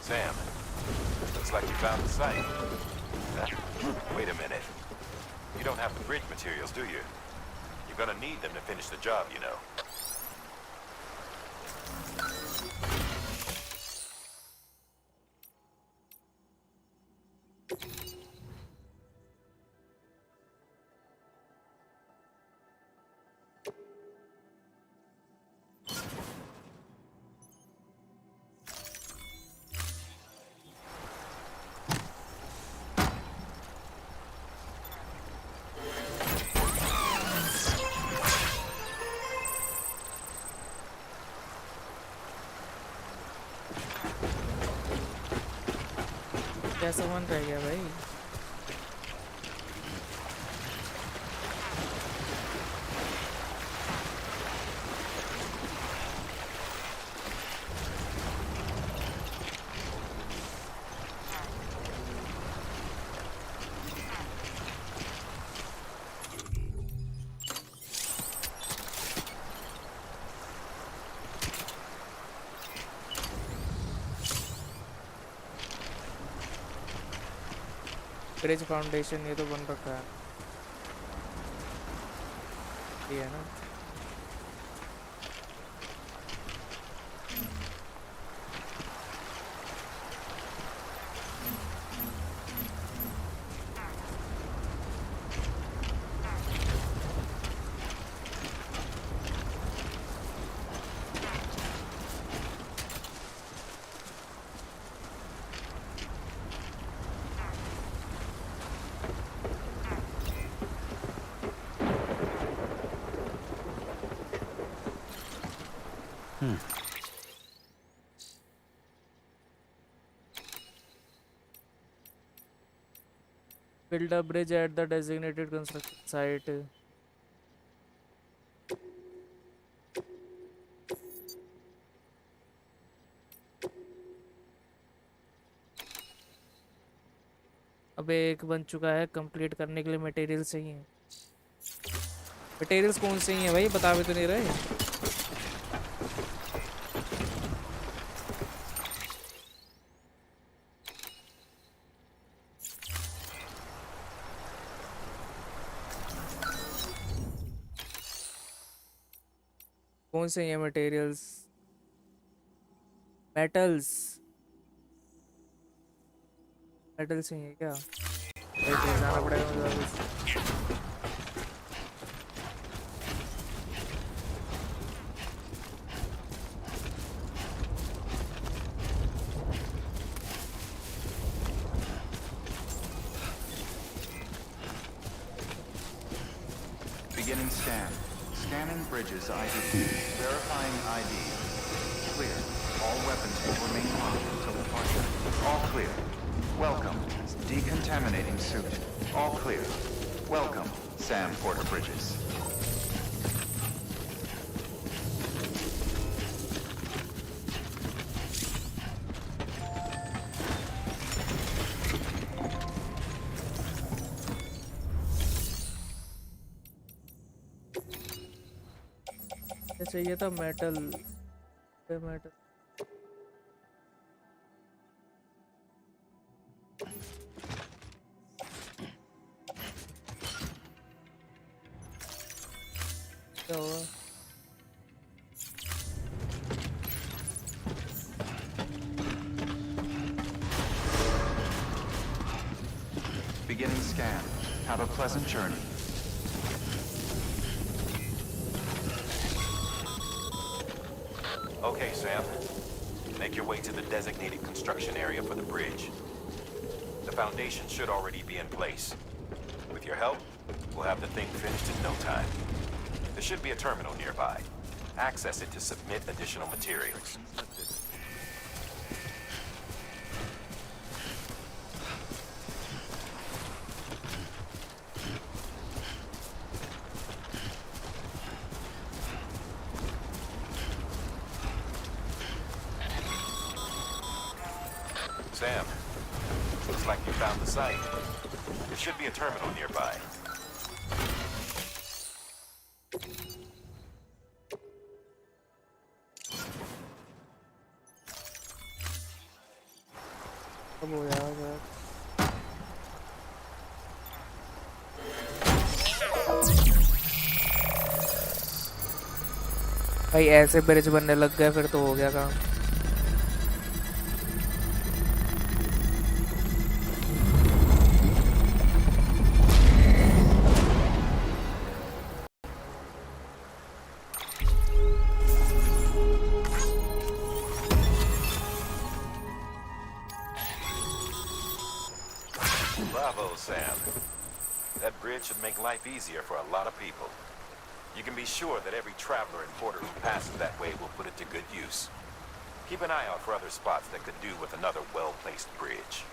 Speaker 3: Sam, looks like you found the site. Wait a minute. You don't have the bridge materials, do you? You're gonna need them to finish the job, you know.
Speaker 1: क्या सामान रह गया भाई? Bridge foundation ये तो बन रखा है, ये है ना। Build a bridge at the designated construction site. अब एक बन चुका है, कंप्लीट करने के लिए मटेरियल चाहिए। मटेरियल्स कौन से ही हैं भाई, बता भी तो नहीं रहे। कौन से हैं मटेरियल्स? मेटल्स, मेटल्स ही हैं क्या? भाई फिर जाना पड़ेगा मुझे वापस।
Speaker 2: Beginning scan. Scanning bridges ID. Verifying ID. Clear. All weapons will remain locked until departure. All clear. Welcome. Decontaminating suit. All clear. Welcome, Sam Porter Bridges.
Speaker 1: चाहिए था मेटल, मेटल। क्या हुआ?
Speaker 2: Beginning scan. Have a pleasant journey.
Speaker 3: Okay, Sam. Make your way to the designated construction area for the bridge. The foundation should already be in place. With your help, we'll have the thing finished in no time. There should be a terminal nearby. Access it to submit additional materials. Sam, looks like you found the site. There should be a terminal nearby.
Speaker 1: अब हो जाएगा। भाई ऐसे bridge बनने लग गए फिर तो हो गया काम।
Speaker 3: Bravo, Sam. That bridge should make life easier for a lot of people. You can be sure that every traveler and porter who passes that way will put it to good use. Keep an eye out for other spots that could do with another well-placed bridge.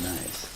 Speaker 6: Nice.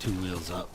Speaker 17: 2 wheels up.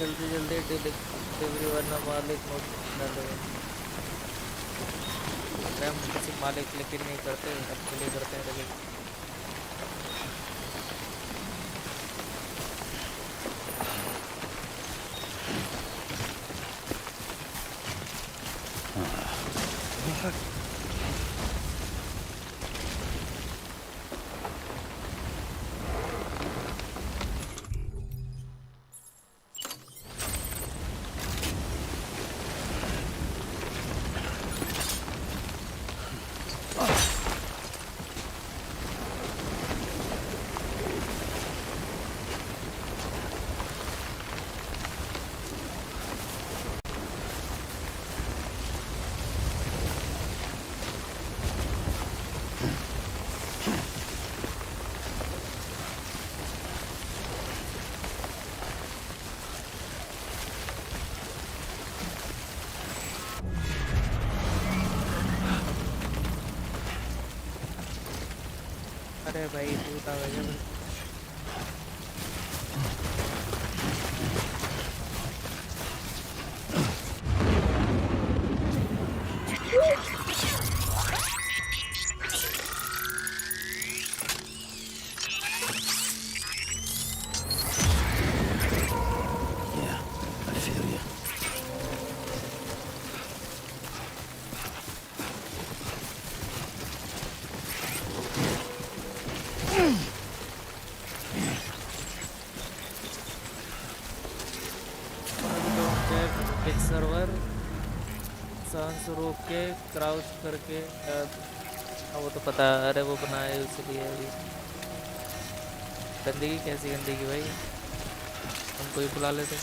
Speaker 1: जल्दी जल्दी delivery वरना मालिक note डाल देगा। हम किसी मालिक लेकिन नहीं करते, अपने लिए करते हैं डिलीवरी। अरे भाई भूत आ गया। सर्वर सांस रोक के क्राउच करके वो तो पता, अरे वो बनाए इसलिए अभी। गंदगी कैसी गंदगी भाई, हमको ही बुला लेते।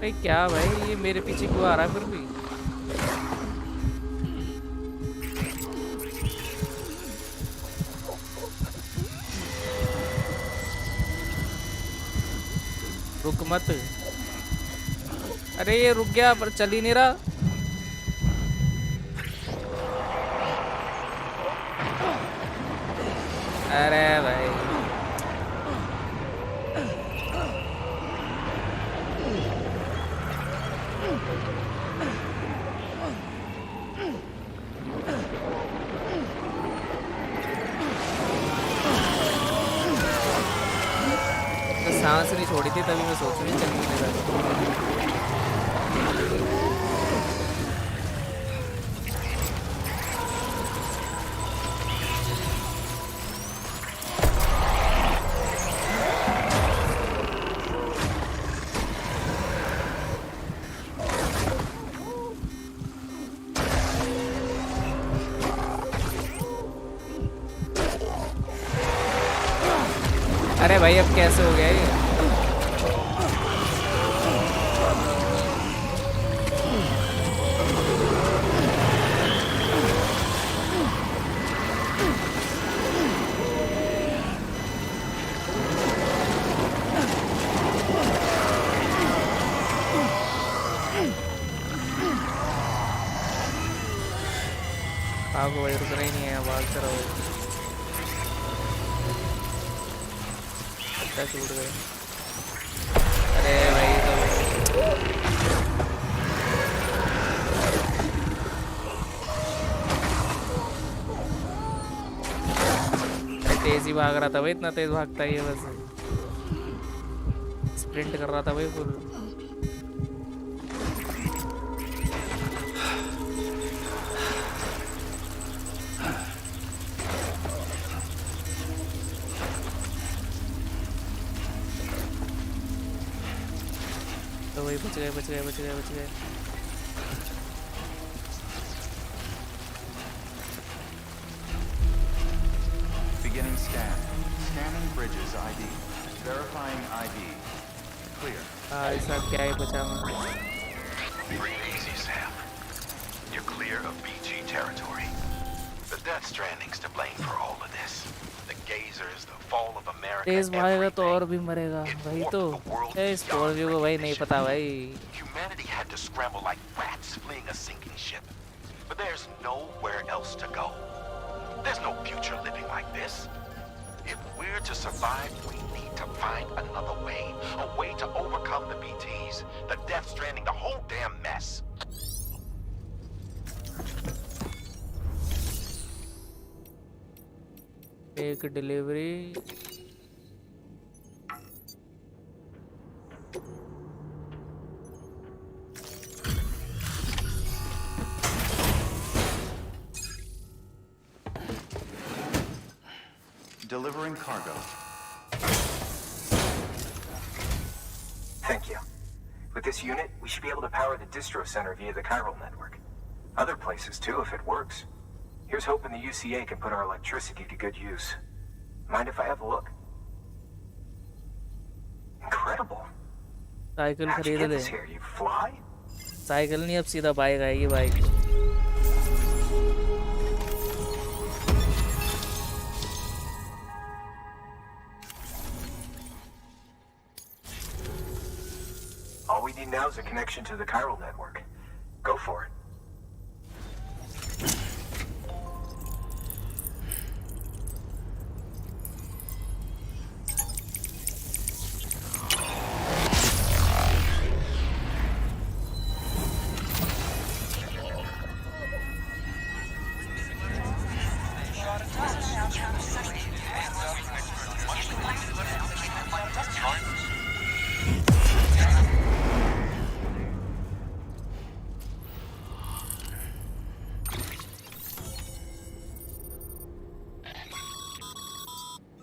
Speaker 1: भाई क्या भाई, ये मेरे पीछे क्यों आ रहा है फिर भी? रुक मत। अरे ये रुक गया पर चल ही नहीं रहा। अरे भाई सांस नहीं छोड़ी थी तभी मैं सोच रही चल नहीं रहा। अरे भाई अब कैसे हो गया ये? भागो भाई, रुकना ही नहीं है, भागते रहो। पत्ता टूट गए। अरे भाई तो तेज ही भाग रहा था भाई, इतना तेज भागता ही है बस, स्प्रिंट कर रहा था भाई फुल। तो वही बच गए, बच गए, बच गए, बच गए।
Speaker 2: Beginning scan. Scanning bridges ID. Verifying ID. Clear.
Speaker 1: हाँ इस साथ क्या ही बचा मैं।
Speaker 3: Breathe easy, Sam. You're clear of BG territory. The Death Stranding's to blame for all of this. The Gazers, the fall of America,
Speaker 1: तेज भागेगा तो और भी मरेगा भाई। तो इस स्कॉर्पियो को भाई नहीं पता भाई।
Speaker 3: Humanity had to scramble like rats fleeing a sinking ship. But there's nowhere else to go. There's no future living like this. If we're to survive, we need to find another way. A way to overcome the BTs, the Death Stranding, the whole damn mess.
Speaker 1: एक delivery.
Speaker 2: Delivering cargo.
Speaker 7: Thank you. With this unit, we should be able to power the distro center via the chiral network. Other places too, if it works. Here's hoping the UCA can put our electricity to good use. Mind if I have a look? Incredible.
Speaker 1: Cycle
Speaker 7: How'd you
Speaker 1: खरीद
Speaker 7: get
Speaker 1: ले।
Speaker 7: this here? You fly?
Speaker 1: Cycle नहीं, अब सीधा bike आएगी bike.
Speaker 7: All we need now is a connection to the chiral network. Go for it.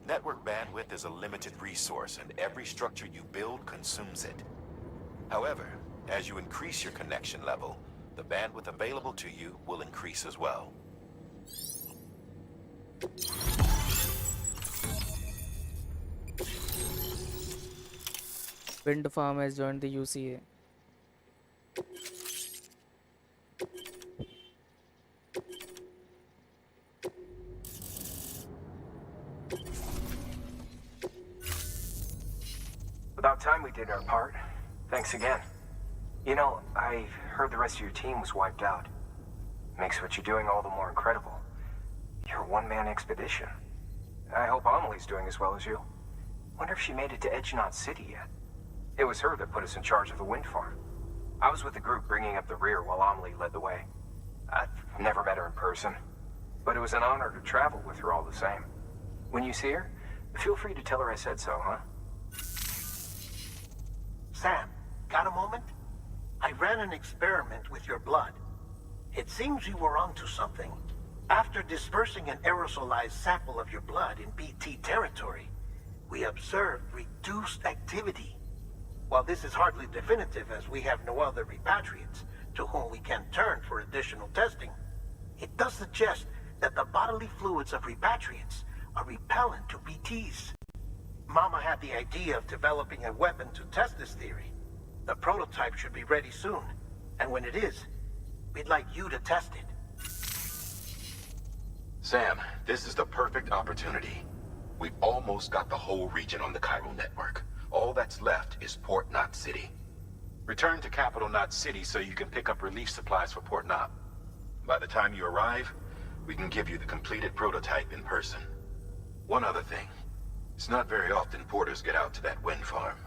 Speaker 3: Network bandwidth is a limited resource, and every structure you build consumes it. However, as you increase your connection level, the bandwidth available to you will increase as well.
Speaker 1: Wind farm has joined the UCA.
Speaker 7: About time we did our part. Thanks again. You know, I heard the rest of your team was wiped out. Makes what you're doing all the more incredible. You're a one-man expedition. I hope Amelie's doing as well as you. Wonder if she made it to Edgenot City yet. It was her that put us in charge of the wind farm. I was with the group bringing up the rear while Amelie led the way. I've never met her in person, but it was an honor to travel with her all the same. When you see her, feel free to tell her I said so, huh?
Speaker 8: Sam, got a moment? I ran an experiment with your blood. It seems you were onto something. After dispersing an aerosolized sample of your blood in BT territory, we observed reduced activity. While this is hardly definitive, as we have no other repatriates to whom we can turn for additional testing, it does suggest that the bodily fluids of repatriates are repellent to BTs. Mama had the idea of developing a weapon to test this theory. The prototype should be ready soon, and when it is, we'd like you to test it.
Speaker 3: Sam, this is the perfect opportunity. We've almost got the whole region on the chiral network. All that's left is Port Knot City. Return to Capital Knot City so you can pick up relief supplies for Port Knot. By the time you arrive, We can give you the completed prototype in person. One other thing. It's not very often porters get out to that wind farm.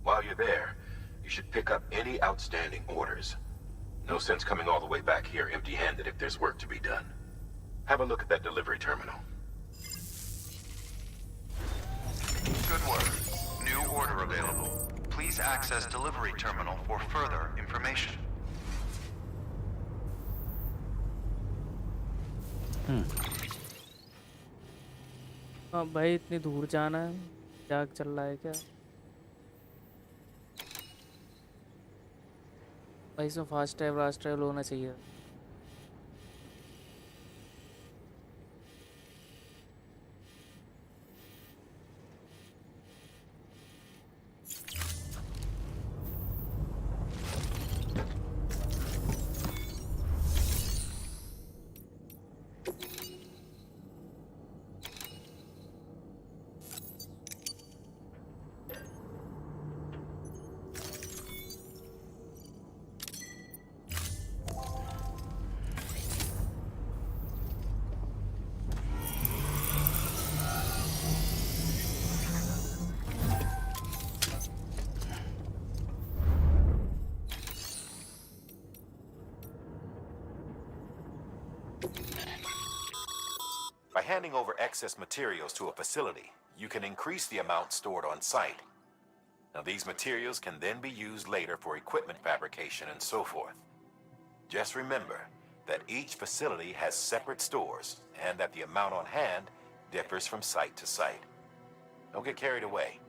Speaker 3: While you're there, you should pick up any outstanding orders. No sense coming all the way back here empty-handed if there's work to be done. Have a look at that delivery terminal.
Speaker 2: Good work. New order available. Please access delivery terminal for further information.
Speaker 1: हाँ भाई, इतनी दूर जाना है, क्या चल रहा है क्या भाई? इसमें फास्ट ट्रैवल होना चाहिए।
Speaker 3: By handing over excess materials to a facility, you can increase the amount stored on site. Now, these materials can then be used later for equipment fabrication and so forth. Just remember that each facility has separate stores and that the amount on hand differs from site to site. Don't get carried away.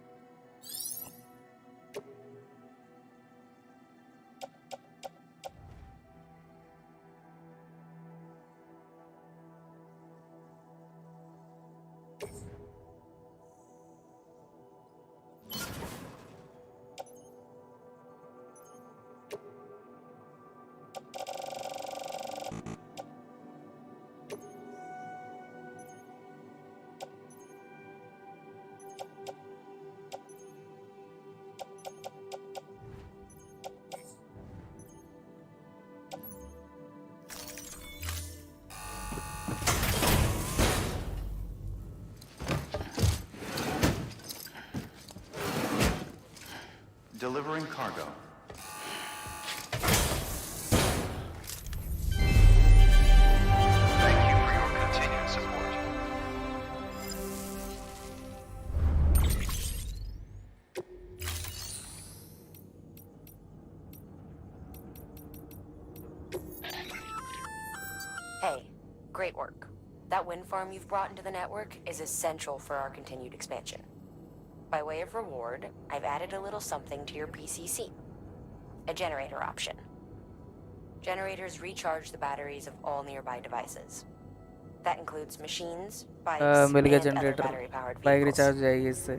Speaker 2: Delivering cargo. Thank you for your continued support.
Speaker 4: Hey, great work. That wind farm you've brought into the network is essential for our continued expansion. By way of reward, I've added a little something to your PCC. A generator option. Generators recharge the batteries of all nearby devices. That includes machines, bikes,
Speaker 1: मिल गया
Speaker 4: and other
Speaker 1: generator,
Speaker 4: battery-powered
Speaker 1: bike
Speaker 4: vehicles.
Speaker 1: Recharge हो जाएगी इससे।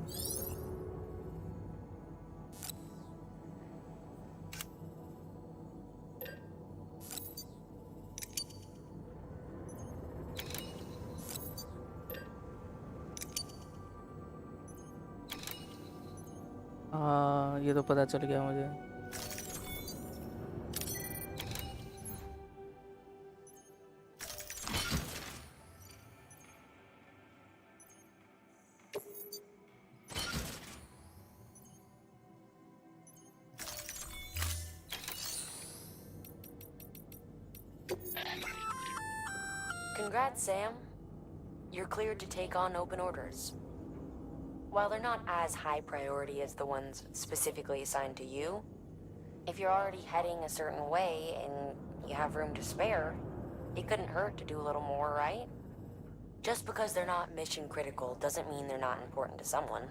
Speaker 1: हाँ, ये तो पता चल गया मुझे।
Speaker 4: Congrats, Sam. You're cleared to take on open orders. While they're not as high priority as the ones specifically assigned to you, if you're already heading a certain way and you have room to spare, it couldn't hurt to do a little more, right? Just because they're not mission critical doesn't mean they're not important to someone.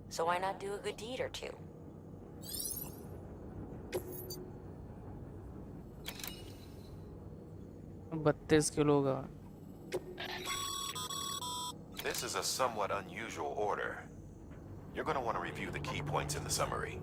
Speaker 4: So why not do a good deed or two?
Speaker 1: बत्तीस kilo का।
Speaker 3: This is a somewhat unusual order. You're going to want to review the key points in the summary.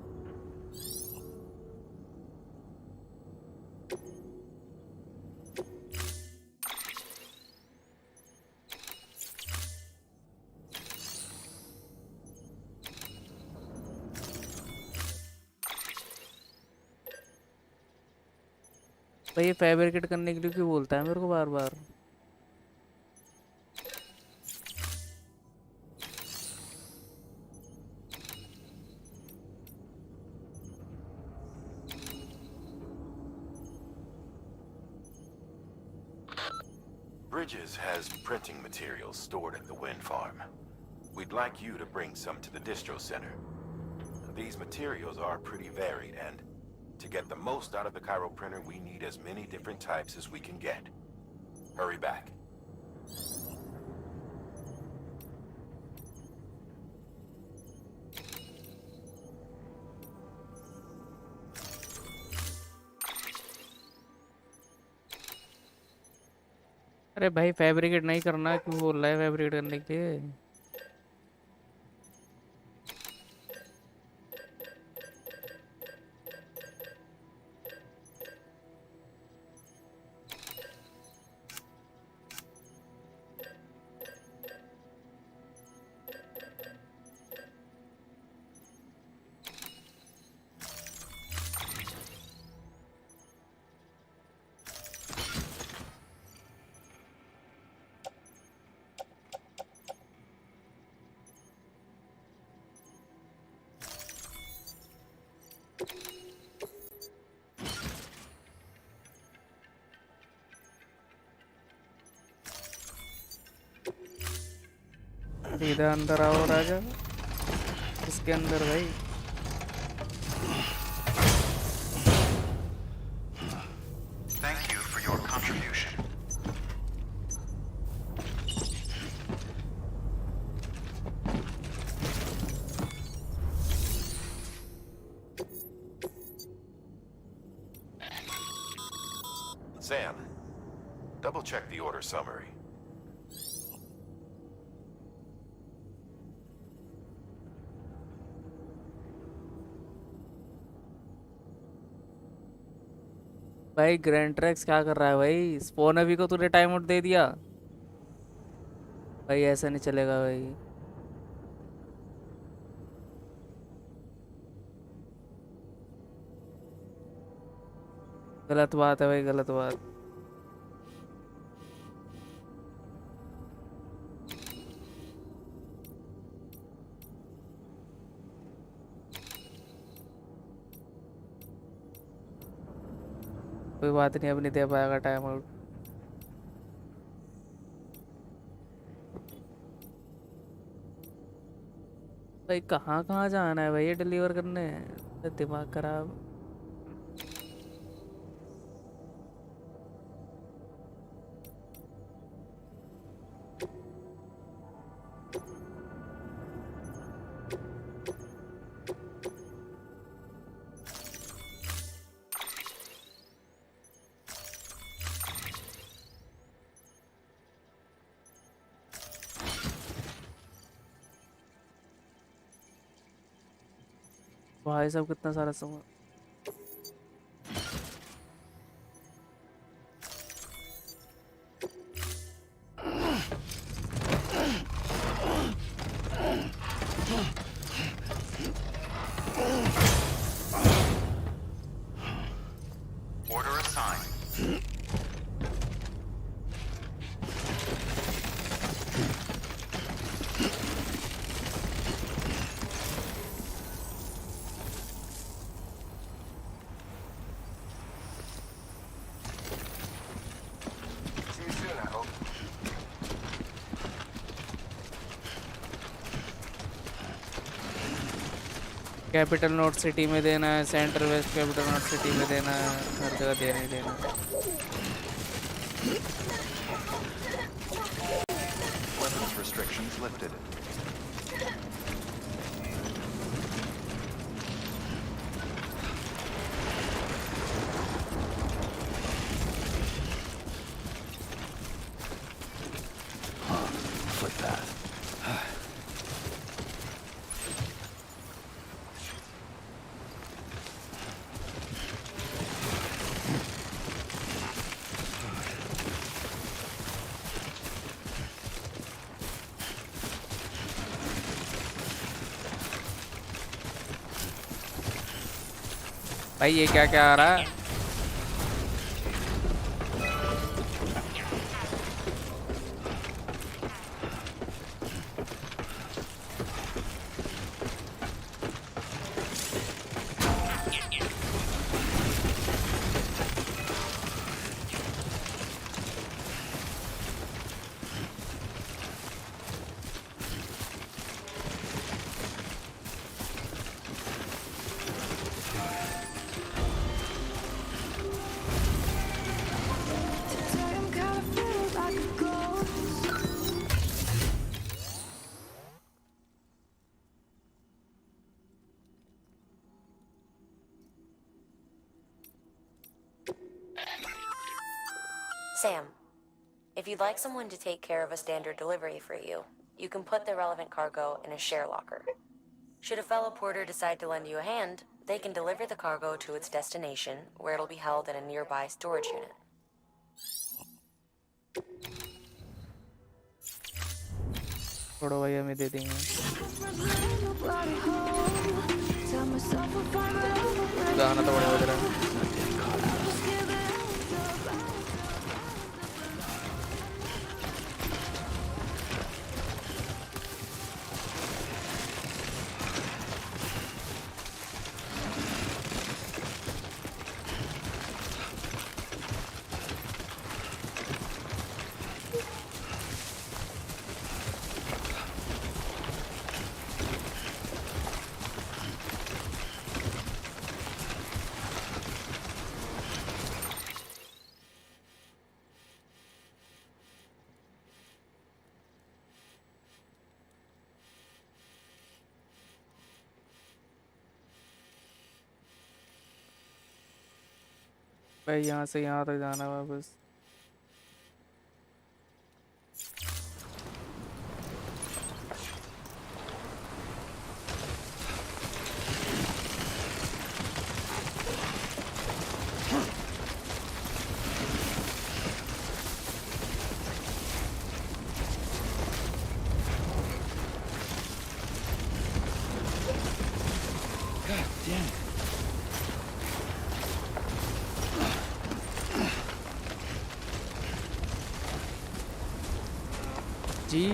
Speaker 1: भाई ये fabricate करने के लिए क्यों बोलता है मेरे को बार बार?
Speaker 3: Bridges has printing materials stored at the wind farm. We'd like you to bring some to the distro center. These materials are pretty varied, and to get the most out of the Cairo printer, we need as many different types as we can get. Hurry back.
Speaker 1: अरे भाई fabricate नहीं करना, क्यों बोल रहा है fabricate करने के लिए? सीधा अंदर आओ राजा। इसके अंदर भाई।
Speaker 2: Thank you for your contribution.
Speaker 3: Sam, double-check the order summary.
Speaker 1: भाई ग्रैंड ट्रैक्स क्या कर रहा है भाई? स्पोन अभी को तूने टाइम आउट दे दिया भाई, ऐसा नहीं चलेगा भाई। गलत बात है भाई, गलत बात। कोई बात नहीं, अब नहीं दे पाएगा टाइम आउट। भाई कहाँ कहाँ जाना है भाई ये डिलीवर करने? दिमाग खराब। भाई साहब कितना सारा सामान।
Speaker 2: Order assigned.
Speaker 7: See you soon, I hope.
Speaker 1: Capital knot city में देना है, central west capital knot city में देना है, हर जगह देना ही देना है।
Speaker 2: Weapons restrictions lifted.
Speaker 6: Footpath.
Speaker 1: भाई ये क्या क्या आ रहा है?
Speaker 4: Sam, if you'd like someone to take care of a standard delivery for you, you can put the relevant cargo in a share locker. Should a fellow porter decide to lend you a hand, they can deliver the cargo to its destination, where it'll be held in a nearby storage unit.
Speaker 1: थोड़ा भैया में दे देंगे गाना तो बड़ा बज रहा है भाई यहाँ से यहाँ तक जाना वापस
Speaker 6: God damn it.
Speaker 1: जी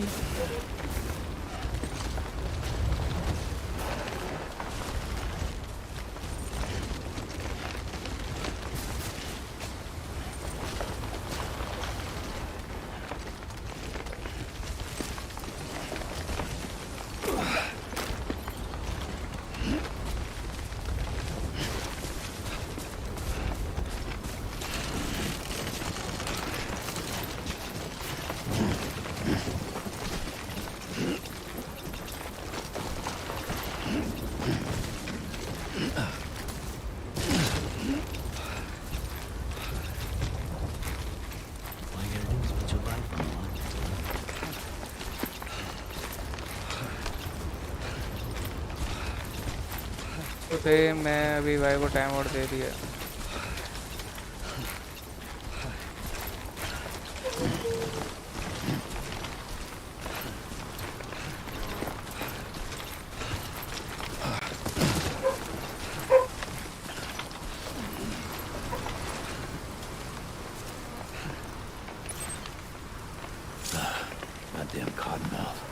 Speaker 1: तो मैं अभी भाई को टाइम आउट दे दिया
Speaker 6: Goddamn cottonmouth.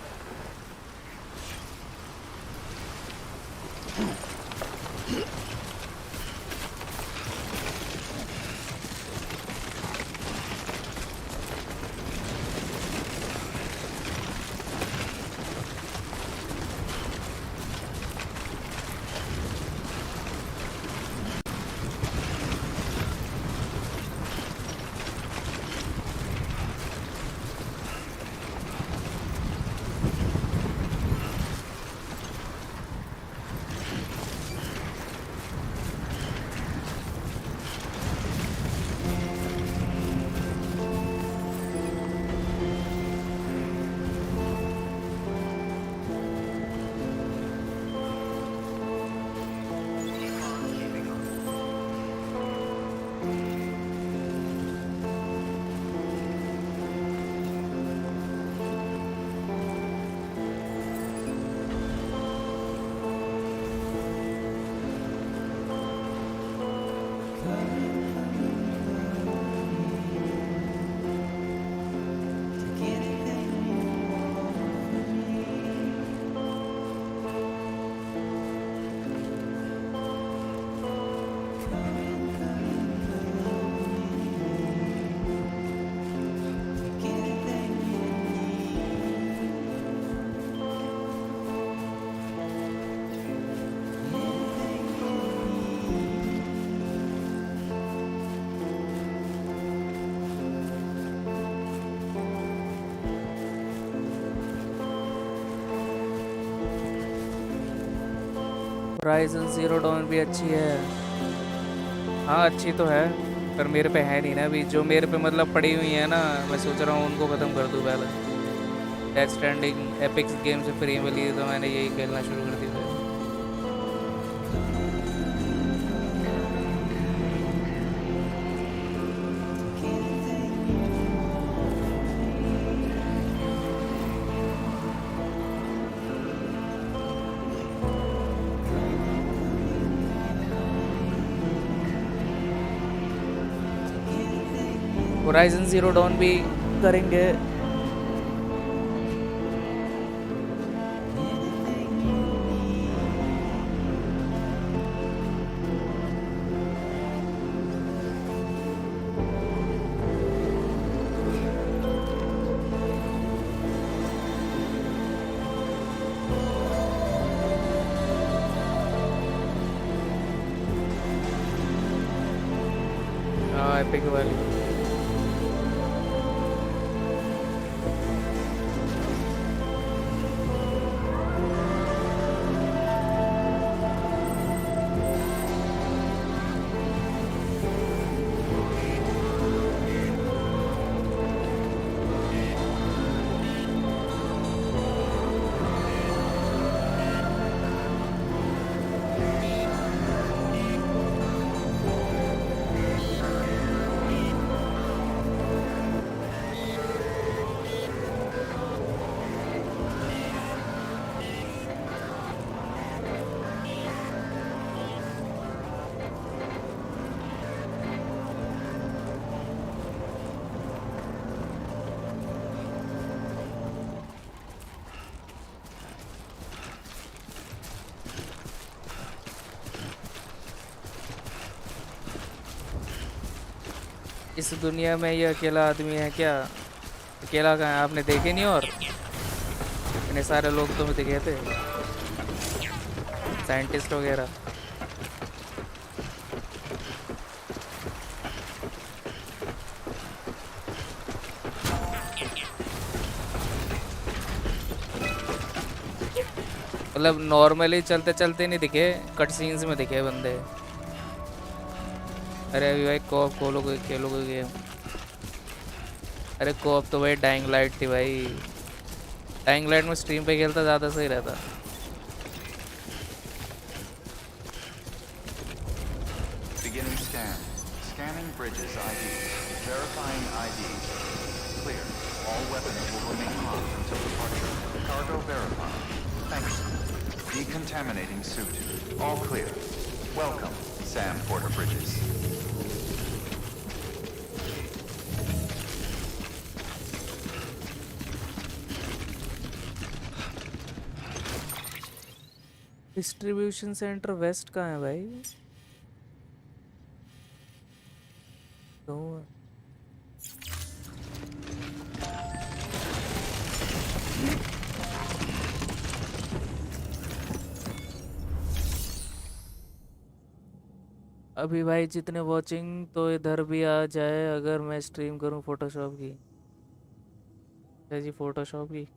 Speaker 6: Horizon Zero Dawn भी अच्छी है हाँ अच्छी तो है
Speaker 1: पर मेरे पे है नहीं ना अभी, जो मेरे पे मतलब पड़ी हुई है ना, मैं सोच रहा हूँ उनको ख़त्म कर दूँ पहले। डेथ स्ट्रैंडिंग एपिक्स गेम से फ्री में ली तो मैंने यही खेलना शुरू कर दी फिर। होराइजन ज़ीरो डॉन भी करेंगे। हाँ एपिक वाली। इस दुनिया में ये अकेला आदमी है क्या? अकेला कहाँ है, आपने देखे नहीं? और इतने सारे लोग तो मुझे दिखे थे, साइंटिस्ट वगैरह। मतलब नॉर्मली चलते चलते नहीं दिखे, कट सीन्स में दिखे बंदे। अरे अभी भाई कोप खोलोगे खेलोगे गेम? अरे कोप तो भाई डाइंग लाइट थी भाई, डाइंग लाइट में स्ट्रीम पे खेलता ज़्यादा सही रहता।
Speaker 2: Beginning scan. Scanning bridges ID. Verifying ID. Clear. All weapons will remain locked until departure. Cargo verified. Thanks. Decontaminating suit. All clear. Welcome, Sam Porter Bridges.
Speaker 1: Distribution centre west कहाँ है भाई? तो अभी भाई जितने वॉचिंग तो इधर भी आ जाए अगर मैं स्ट्रीम करूं फोटोशॉप की। क्या जी फोटोशॉप की?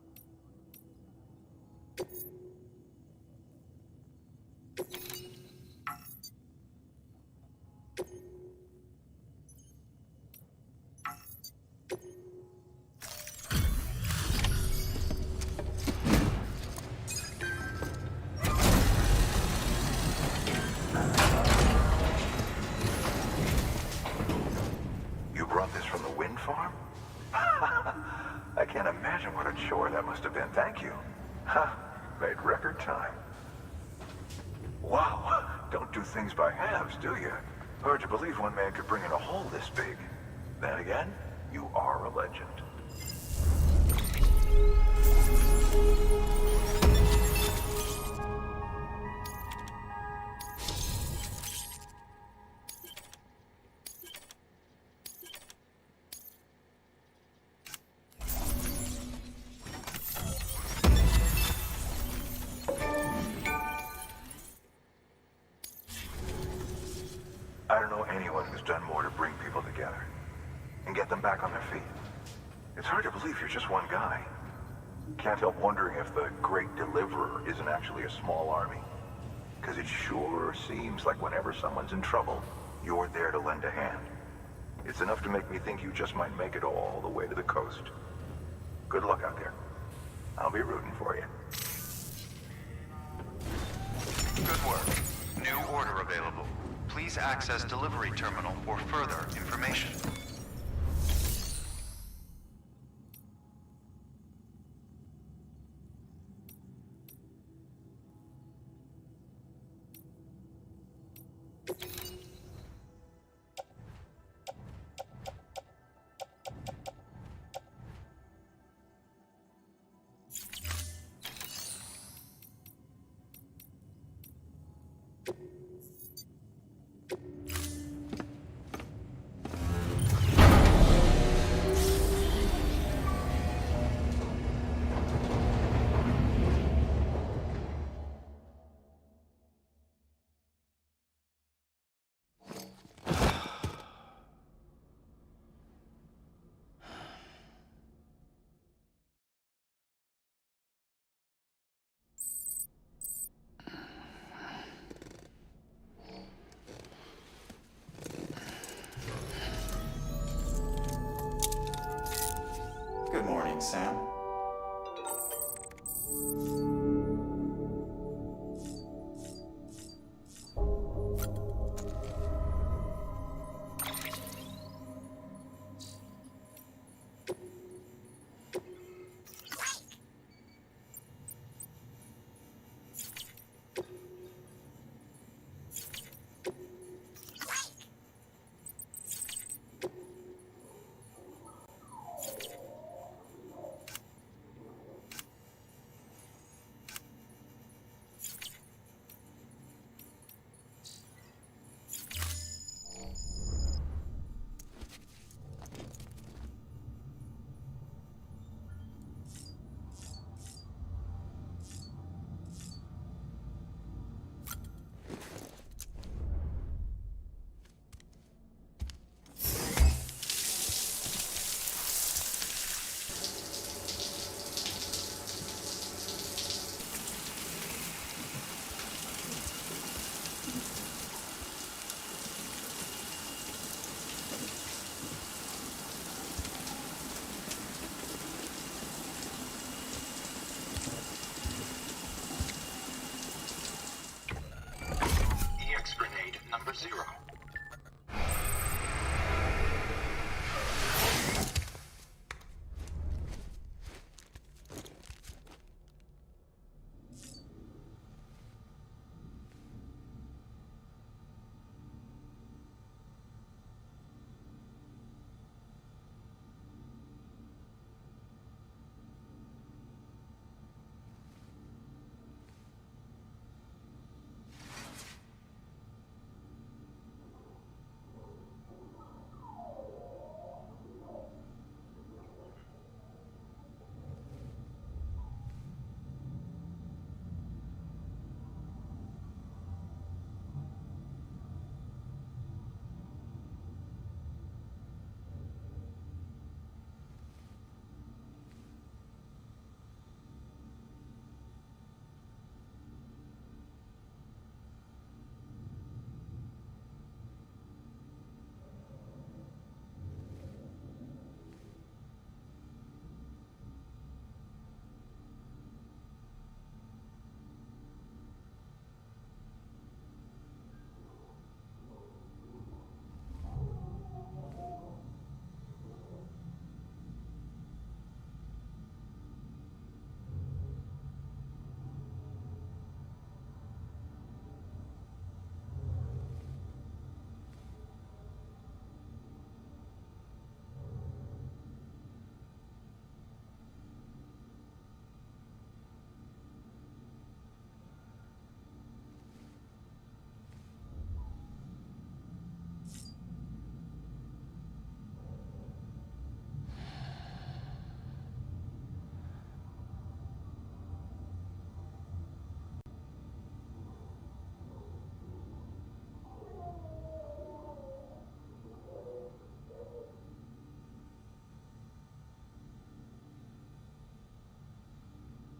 Speaker 12: You brought this from the wind farm? I can't imagine what a chore that must have been. Thank you. Ha! Made record time. Wow! Don't do things by halves, do you? Hard to believe one man could bring in a hole this big. Then again, you are a legend. I don't know anyone who's done more to bring people together and get them back on their feet. It's hard to believe you're just one guy. Can't help wondering if the Great Deliverer isn't actually a small army. Because it sure seems like whenever someone's in trouble, you're there to lend a hand. It's enough to make me think you just might make it all the way to the coast. Good luck out there. I'll be rooting for you.
Speaker 2: Good work. New order available. Please access delivery terminal for further information.
Speaker 17: Good morning, Sam.